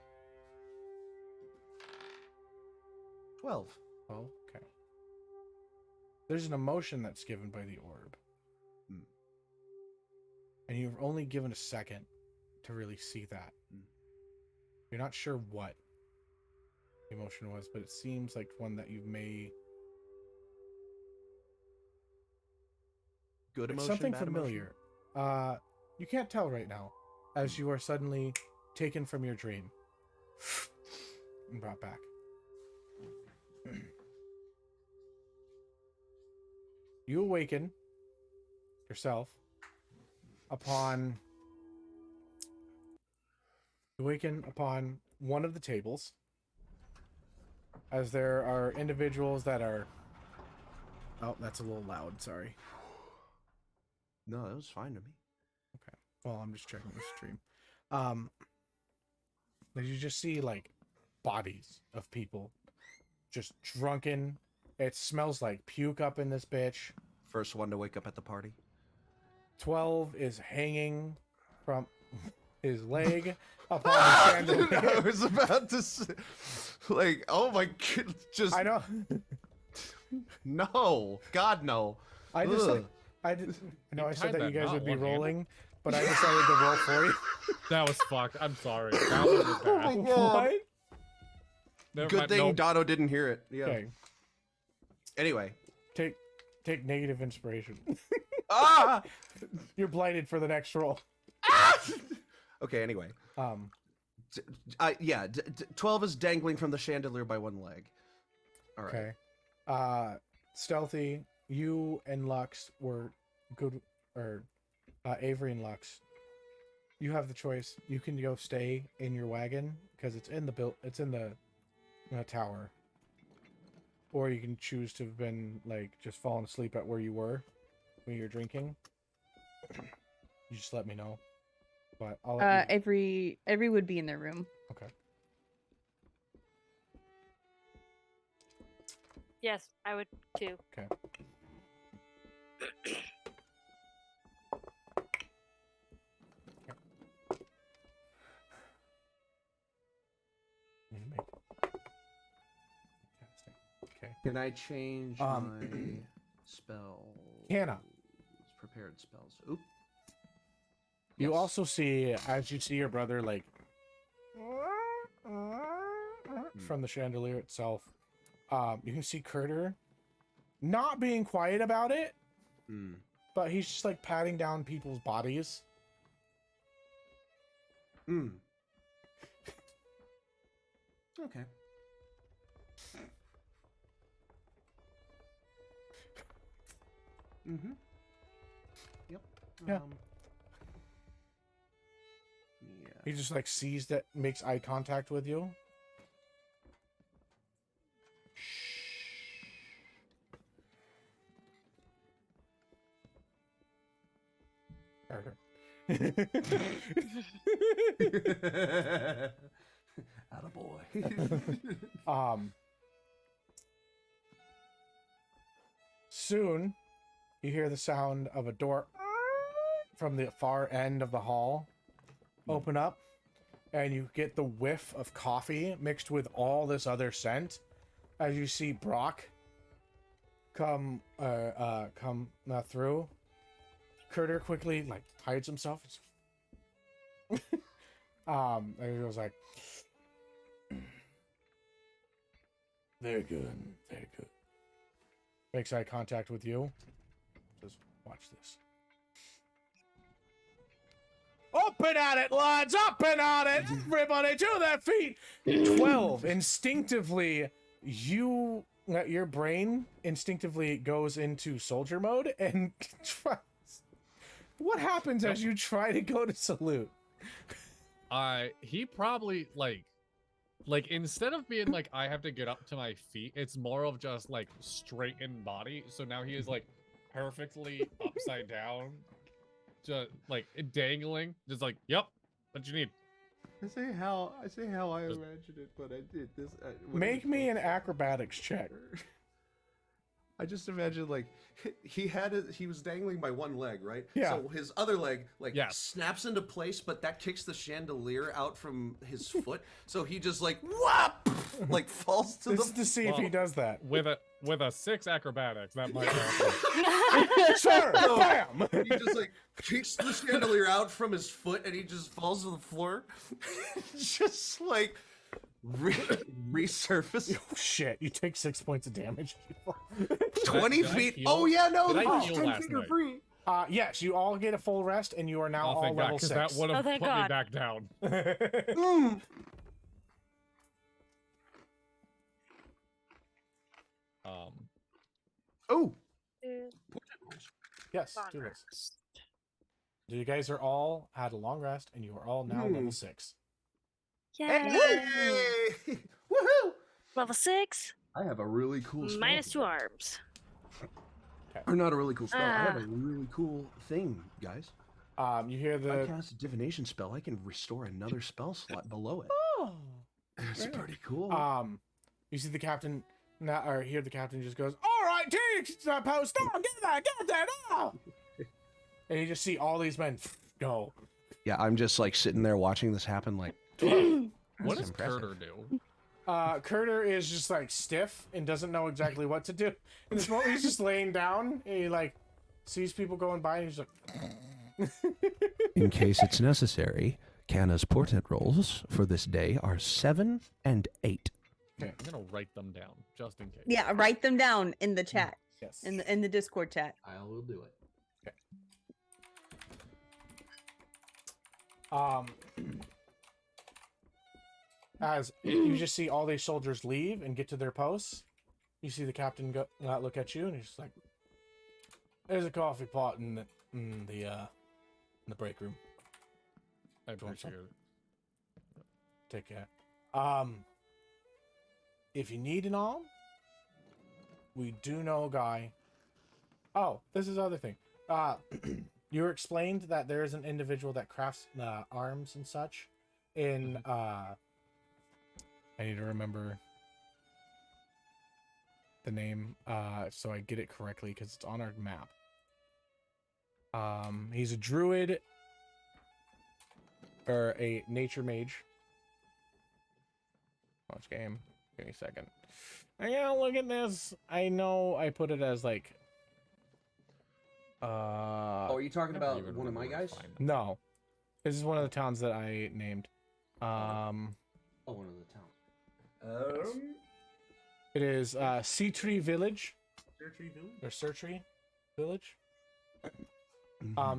12. Oh, okay. There's an emotion that's given by the orb. Hmm. And you've only given a second to really see that. Hmm. You're not sure what the emotion was, but it seems like one that you may... Good It's emotion, something bad familiar. You can't tell right now, as you are suddenly taken from your dream and brought back. You awaken yourself upon one of the tables, as there are individuals that are... Oh, that's a little loud, sorry. No, that was fine to me. Okay. Well, I'm just checking the stream. But you just see like bodies of people just drunken. It smells like puke up in this bitch. First one to wake up at the party. 12 is hanging from his leg upon the chandelier. I was about to say, like, oh my god, just I know. no, God no. I just Ugh. I did. I know You I said tied that you that guys knot would be one-handed. rolling, but I decided to roll for you. That was fucked. I'm sorry. That one was Oh my bad. God. What? Never Good mind. thing Nope. Dotto didn't hear it. Yeah. Okay. Anyway. Take negative inspiration. Ah! You're blighted for the next roll. Okay, anyway. Um. Yeah, 12 is dangling from the chandelier by one leg. All right. Okay. Stealthy, you and Lux were good, or Avery and Lux. You have the choice. You can go stay in your wagon because it's in the tower, or you can choose to have been like just falling asleep at where you were when you're drinking. You just let me know. But I'll let you... Avery would be in their room. Okay. Yes, I would too. Okay. Okay. Can I change my spell? Canna. Prepared spells. Oop. You Yes. also see, as you see your brother, like, from the chandelier itself, you can see Curter not being quiet about it, Hmm. but he's just, like, patting down people's bodies. Hmm. Okay. Mm-hmm. Yep. Yeah. Yeah. He just, like, sees that, makes eye contact with you. Carter. Attaboy. Soon, you hear the sound of a door from the far end of the hall open up, and you get the whiff of coffee mixed with all this other scent as you see Brock come through. Carter quickly like hides himself. And he was like, very good, very good. Makes eye contact with you. Just watch this. Up and at it, lads! Up and at it! Everybody to their feet! 12. Instinctively, your brain instinctively goes into soldier mode and tries. What happens as you try to go to salute? He probably like instead of being like I have to get up to my feet, it's more of just like straightened body. So now he is like perfectly upside down, just like dangling, just like, yep, what you need. I say how I imagined it, but I did this. Make me an acrobatics check. I just imagine like he was dangling by one leg, right? Yeah. So his other leg like Yes. snaps into place, but that kicks the chandelier out from his foot. So he just like whop, like falls to This is the. to see if he Well, does that. With a 6 acrobatics, that might happen. Sir, No. bam! He just like kicks the chandelier out from his foot, and he just falls to the floor, just like resurface. Oh, shit, you take 6 points of damage. 20 did I feet. heal? Oh yeah, no, Did I the heal 10 last feet are night? free. Yes, you all get a full rest, and you are now Oh, all thank God, level because 6. that would have Oh, thank put me God. back down. Oh, Yes, do this. You guys are all had a long rest, and you are all now level 6. Yay! hey! Woohoo! Level 6, I have a really cool spell. -2 arms. Or not a really cool spell. I have a Ah. really cool thing, guys. You hear If I the. cast a divination spell, I can restore another spell slot below it. Oh. It's Very pretty cool. You see the captain, or hear the captain just goes, "All right, take the post. Oh, get that, oh!" And you just see all these men go. Yeah, I'm just like sitting there watching this happen. Like, What that's does impressive. Carter do? Carter is just like stiff and doesn't know exactly what to do. In this moment, he's just laying down and he like sees people going by and he's like. In case it's necessary, Canna's portent rolls for this day are 7 and 8. I'm gonna write them down just in case. Yeah, write them down in the chat, Yes. in the Discord chat. I will do it. As you just see all these soldiers leave and get to their posts, you see the captain go look at you and he's just like, "There's a coffee pot in the break room. I want some? appreciate it. Take care. If you need an arm, we do know a guy." Oh, this is the other thing. You were explained that there is an individual that crafts arms and such in I need to remember the name so I get it correctly because it's on our map. He's a druid or a nature mage. Watch game. Give me a second. I gotta look at this. I know I put it as like Oh, are you talking Never about even one of my remember where to guys? find them. no. This is one of the towns that I named. Oh, one of the towns. It is Seatree Village. Or Surtree Village.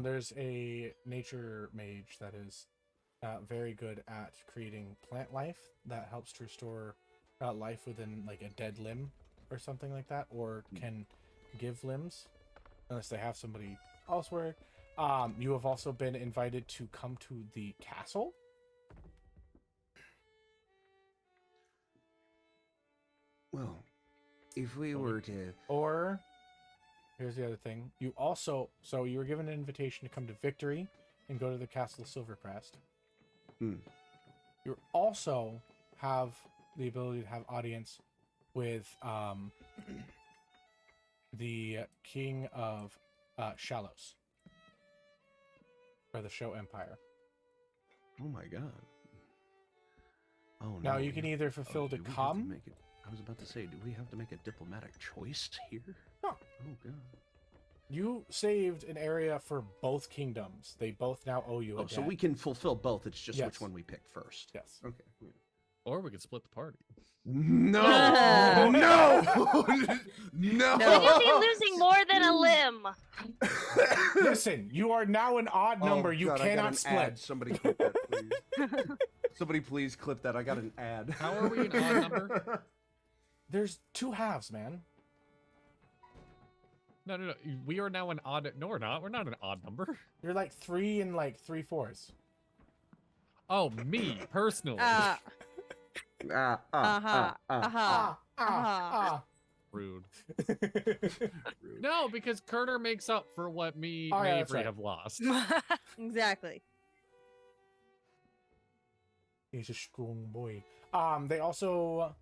There's a nature mage that is very good at creating plant life that helps to restore life within like a dead limb or something like that, or can give limbs unless they have somebody elsewhere. You have also been invited to come to the castle. Well, if we were to... Or here's the other thing. You also, so you were given an invitation to come to Victory and go to the Castle of Silvercrest. Hmm. You also have the ability to have audience with the King of Shallows, or the Show Empire. Oh my god. Oh no. Now you can either fulfill to do we have come. make it, I was about to say, do we have to make a diplomatic choice here? No. Oh god. You saved an area for both kingdoms. They both now owe you a Oh, so debt. we can fulfill both. It's just Yes. which one we pick first. Yes. Okay. Yeah. Or we could split the party. No. No. No. No. Then you'll be losing more than a limb. Listen, you are now an odd number. Oh, You God, I got cannot an split. ad. Somebody clip that, please. Somebody please clip that. I got an ad. How are we an odd number? There's two halves, man. No. We are now an odd. No, we're not. We're not an odd number. You're like 3 and like 3/4. Oh, me personally. Rude. No, because Kerner makes up for what me Oh, and yeah, that's Avery right. have lost. Exactly. He's a strong boy. They also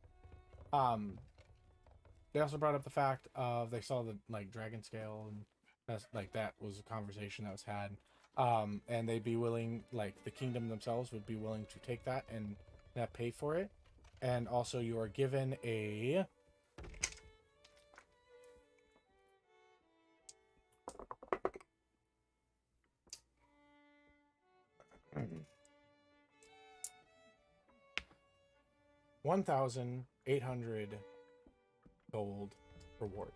brought up the fact of they saw the like dragon scale, and that's like that was a conversation that was had. And they'd be willing, like the kingdom themselves would be willing to take that and pay for it. And also you are given a $1,800 gold reward.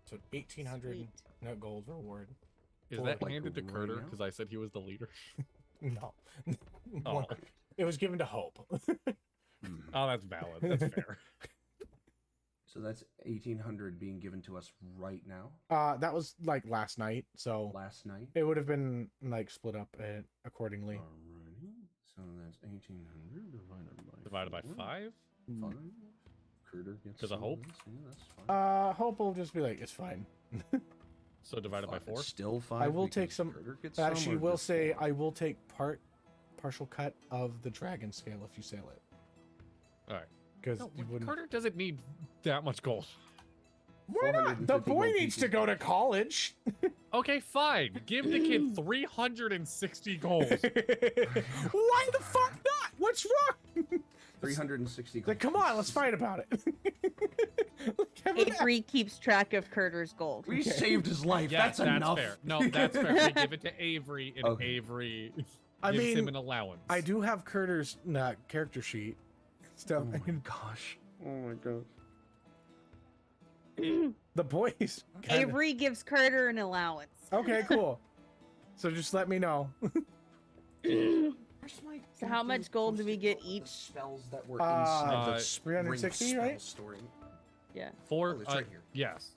So 1,800 Sweet. net gold reward. Is Or, that like, handed to right Kerner now? because I said he was the leader? No. Oh. It was given to Hope. Oh, that's valid. That's fair. So that's 1,800 being given to us right now. That was like last night, so Last night. it would have been like split up accordingly. Alrighty. So that's 1,800 Divided by 5? 5. Critter gets Because of some Hope? this. Yeah, that's fine. Hope will just be like, it's fine. So divided by It's 4? Still 5. I will take because some. Critter gets Actually, some, or will just say all? I will take partial cut of the dragon scale if you sell it, Alright. because No, you wouldn't. Kerner doesn't need that much gold. Why not? The 450 boy gold needs to pieces. go to college. Okay, fine. Give the kid 360 gold. Why the fuck not? What's wrong? 360 gold Like, come on, let's pieces. fight about it. Have an- Avery keeps track of Kerner's gold. We saved his life. Yeah, that's enough. fair. No, that's fair. We give it to Avery, and Okay. Avery I gives him mean, an allowance. I do have Carter's character sheet stuff. Oh my gosh. Oh my gosh. The boys. kinda- Avery gives Carter an allowance. Okay, cool. So just let me know. So how much gold do we get each? Spells that were Uh, inside the 360, ring right? spell story. Yeah. Four, Oh, it's right here. Yes.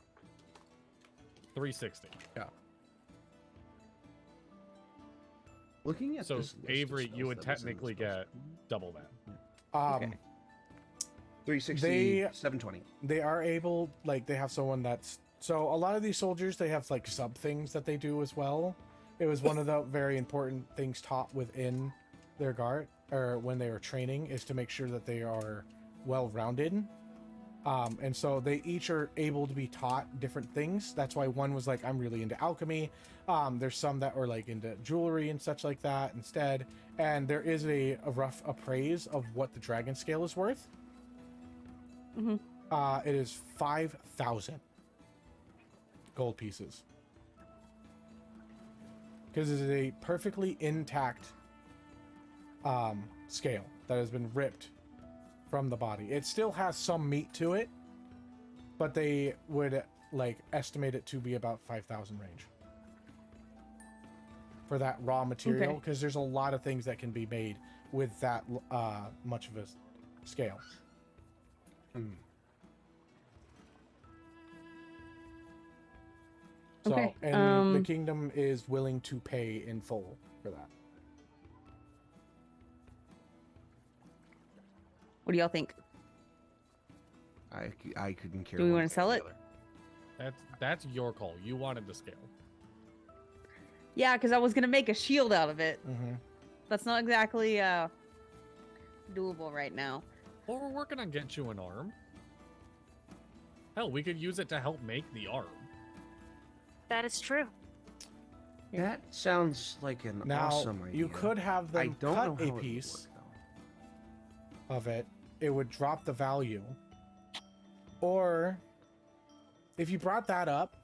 360. Looking at So, this list of Avery, you spells would that was in the technically spell get story. double that. Um, 360, They- 720. they are able, like, they have someone that's. So a lot of these soldiers, they have like sub things that they do as well. It was one of the very important things taught within their guard, or when they were training, is to make sure that they are well-rounded. And so they each are able to be taught different things. That's why one was like, I'm really into alchemy. There's some that are like into jewelry and such like that instead. And there is a rough appraise of what the dragon scale is worth. Mhm. It is 5,000 gold pieces. Because it is a perfectly intact scale that has been ripped from the body. It still has some meat to it, but they would like estimate it to be about 5,000 range for that raw material, Okay. because there's a lot of things that can be made with that much of a scale. So, Okay, and the kingdom is willing to pay in full for that. What do y'all think? I couldn't care. Do we one wanna way or sell the it? other. That's your call. You wanted the scale. Yeah, because I was gonna make a shield out of it. Mm-hmm. That's not exactly doable right now. Well, we're working on getting you an arm. Hell, we could use it to help make the arm. That is true. That sounds like an Now, awesome idea. you could have I them don't know cut how a it would piece work, though. of it. It would drop the value. Or, if you brought that up,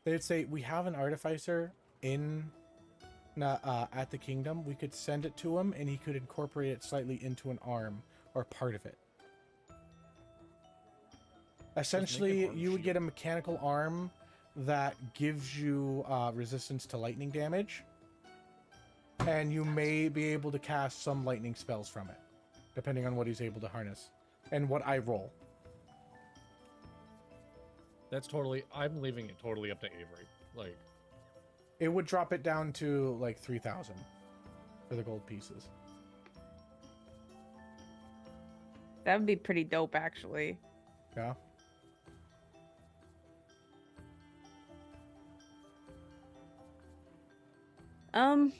they'd say, we have an artificer at the kingdom. We could send it to him, and he could incorporate it slightly into an arm or part of it. Essentially, arm you would shield. get a mechanical arm that gives you resistance to lightning damage, and you may be able to cast some lightning spells from it, depending on what he's able to harness and what I roll. That's totally. I'm leaving it totally up to Avery. Like, It would drop it down to like 3,000 for the gold pieces. That would be pretty dope, actually. Yeah. Um,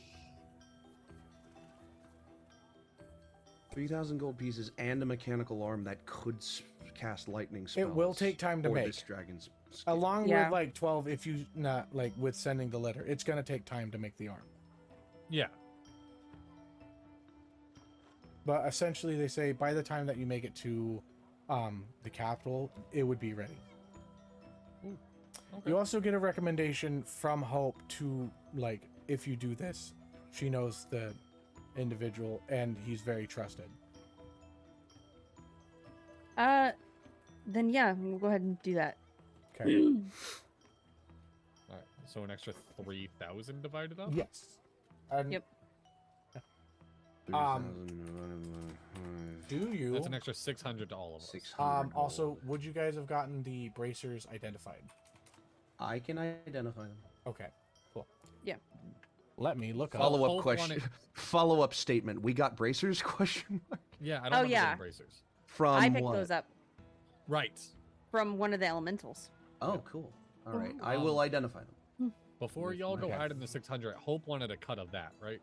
3,000 gold pieces and a mechanical arm that could cast lightning spells. It will take time to or make. This dragon's skin. Along Yeah. with like 12, if you not like with sending the letter, it's gonna take time to make the arm. yeah. But essentially, they say by the time that you make it to the capital, it would be ready. Okay. You also get a recommendation from Hope to, like, if you do this, she knows the individual and he's very trusted. then yeah, we'll go ahead and do that. Okay. All right. So an extra 3,000 divided up. Yes. And Yep. 3,000 divided by do you That's an extra 600 to all of us. 600 also gold. would you guys have gotten the bracers identified? I can identify them. Okay. Cool. Yeah. Let me look up. Follow-up Hope question. wanted- Follow-up statement. We got bracers? Question mark. Yeah, I don't Oh, have yeah. the bracers. From I picked what? those up Right. from one of the elementals. Oh, cool. All right. I will identify them. Before With y'all my go head. add in the 600, Hope wanted a cut of that, right?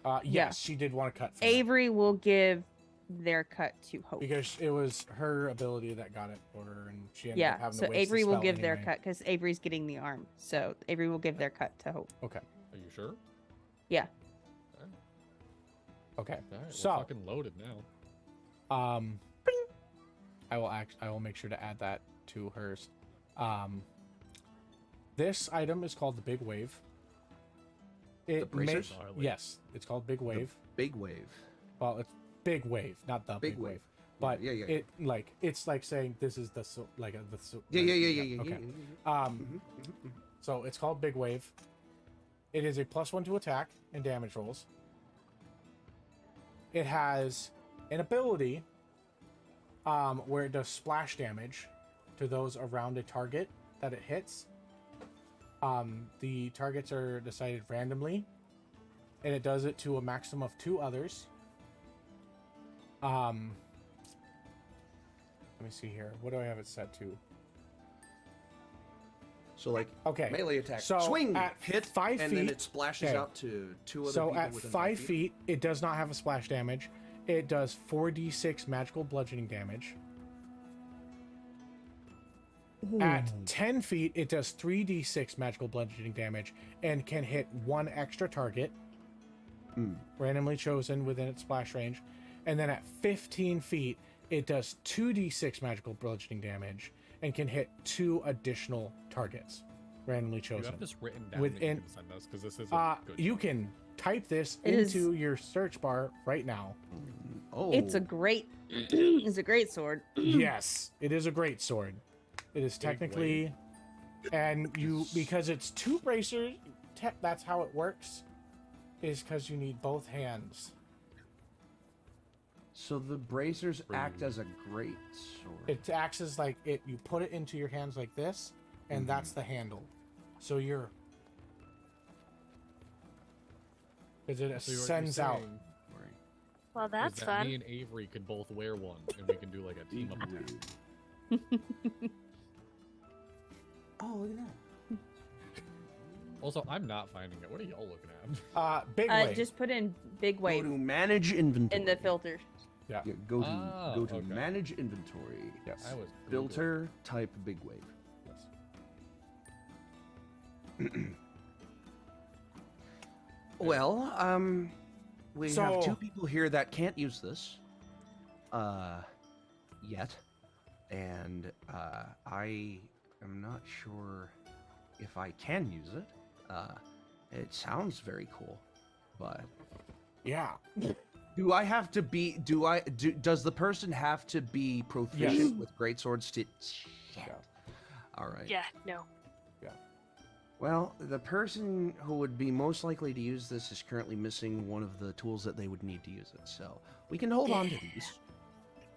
Yes, Yeah. she did want to cut from that, Avery will give their cut to Hope. because it was her ability that got it for her, and she ended up Yeah, having so to waste the Avery will spell give their anyway. cut because Avery's getting the arm. So Avery will give their cut to Hope. Okay. Are you sure? Yeah. Okay. All right, So- we're fucking loaded now. Bing. I will make sure to add that to hers. This item is called the Big Wave. It may- bracers? yes, it's called Big Wave. Big wave. Well, it's Big Wave, not the Big, Big Wave. wave. But Yeah, yeah. it like it's like saying this is the the Yeah. Okay. Mhm. So it's called Big Wave. It is a +1 to attack and damage rolls. It has an ability where it does splash damage to those around a target that it hits. The targets are decided randomly, and it does it to a maximum of 2 others. Let me see here. What do I have it set to? So like Okay. melee attack, So swing, at hit, 5 and feet, then it splashes okay. out to 2 other So people at within 5 feet, it does not have a splash damage. It does 4d6 magical bludgeoning damage. At 10 feet, it does 3d6 magical bludgeoning damage and can hit 1 extra target, randomly chosen within its splash range. And then at 15 feet, it does 2d6 magical bludgeoning damage and can hit 2 additional targets, randomly You chosen. have this written down Within- that you can send us because this is a good. You can type this It is- into your search bar right now. Oh, It's a great, it's a great sword. Yes, it is a great sword. It is Big technically, and you, because it's 2 bracers, that's how it works, is because you need both hands. So the bracers act as a great sword. It acts as like it. You put it into your hands like this, and that's the handle. So you're, because it So what you're sends out. saying Well, is that's that fun. Me and Avery could both wear one, and we can do like a team up attack. Oh, look at that. Also, I'm not finding it. What are y'all looking at? Big wave. Just put in big Go wave to manage inventory. in the filter. Yeah. Yeah, go to okay. manage inventory. Yes. I was Filter type big wave. Yes. Well, we have So- 2 people here that can't use this, yet, and I am not sure if I can use it. It sounds very cool, but Yeah. do I have to be? Does the person have to be proficient Yes. with greatswords to? Yeah. All right. Yeah, no. Well, the person who would be most likely to use this is currently missing one of the tools that they would need to use it. So we can hold on to these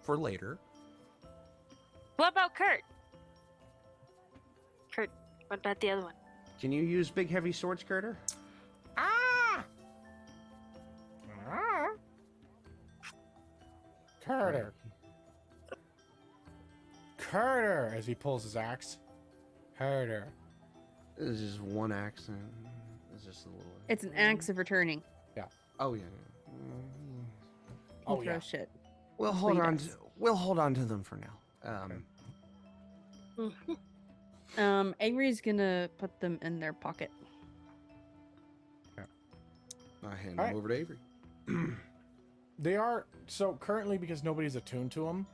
for later. What about Kurt? Kurt, what about the other one? Can you use big heavy sword skirter? Ah! Carter. Carter, as he pulls his axe. Carter. This is just one axe. And it's just a little. It's an axe of returning. Oh yeah. Oh, Throw yeah. shit. We'll That's hold what he on. does. We'll hold on to them for now. Avery's gonna put them in their pocket. I hand All them right. over to Avery. They are, so currently, because nobody's attuned to them,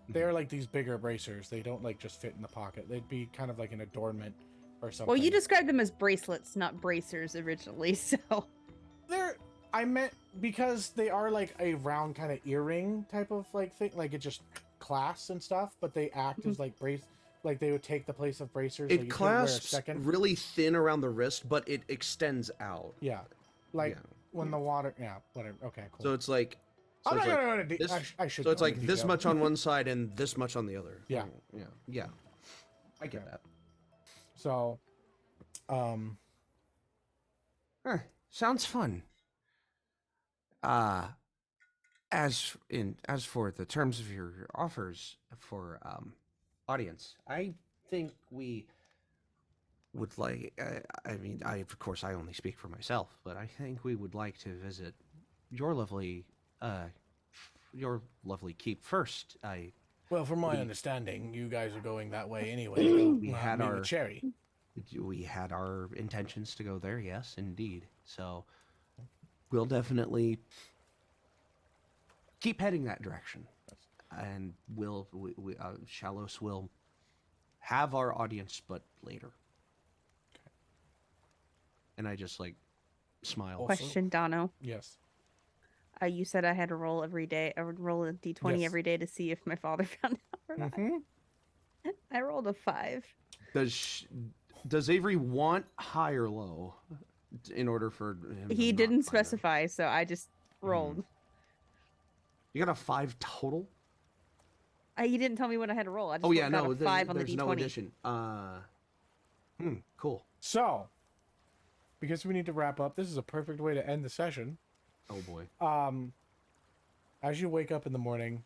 they are like these bigger bracers. They don't like just fit in the pocket. They'd be kind of like an adornment or something. Well, you described them as bracelets, not bracers originally, so. I meant because they are like a round kind of earring type of like thing, like it just clasps and stuff, but they act as like like they would take the place of bracers. like It you couldn't wear a clasps second. really thin around the wrist, but it extends out. Yeah, like Yeah. when the water. Yeah, whatever. Okay, cool. So it's like. I'm not it's like gonna go into this- I should. So it's go like into this detail. much on one side and this much on the other. Yeah. Yeah. I get Okay. that. So, Huh, sounds fun. As for the terms of your offers for audience, I think we would like. I mean, of course I only speak for myself, but I think we would like to visit your lovely keep first. well, from my We- understanding, you guys are going that way anyway. We had me with our- Cherry. We had our intentions to go there, yes, indeed. So we'll definitely keep heading that direction, and Shallows will have our audience, but later. And I just like smile. Also- Question, Dono. Yes. You said I had to roll every day. I would roll a d20 Yes. every day to see if my father found out or not. Mm-hmm. I rolled a 5. Does Avery want high or low in order for him? to He not didn't find out? specify, so I just rolled. You got a 5 total? He didn't tell me what I had to roll. I just Oh yeah, got no, a 5 on the there's d20. no addition. Cool. So, because we need to wrap up, this is a perfect way to end the session. Oh boy. As you wake up in the morning,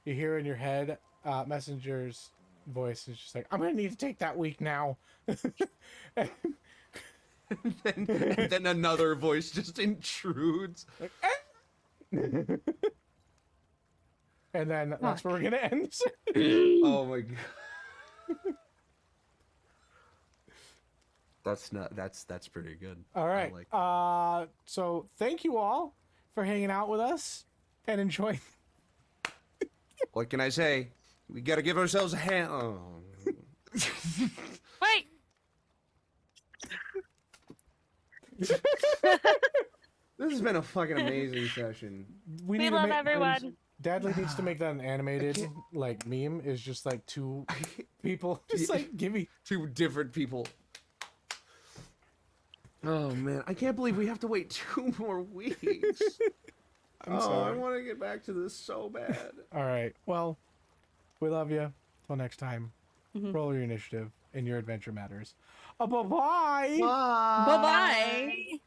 you hear in your head Messenger's voice is just like, I'm gonna need to take that week now. and then another voice just intrudes. Like, "Eh." And then that's where we're gonna end this. Oh my god. That's pretty good. All I right. like- So thank you all for hanging out with us and enjoying. What can I say? We gotta give ourselves a hand. Oh. Wait! This has been a fucking amazing session. We need to love make- everyone. Dadley needs to make that an animated like meme. Is just like two people just like give me. 2 different people. Oh man, I can't believe we have to wait 2 more weeks. I'm I sorry. want to get back to this so bad. All right. Well, we love you. Till next time. Mhm. Roll your initiative and your adventure matters. Bye-bye. Bye. Bye-bye.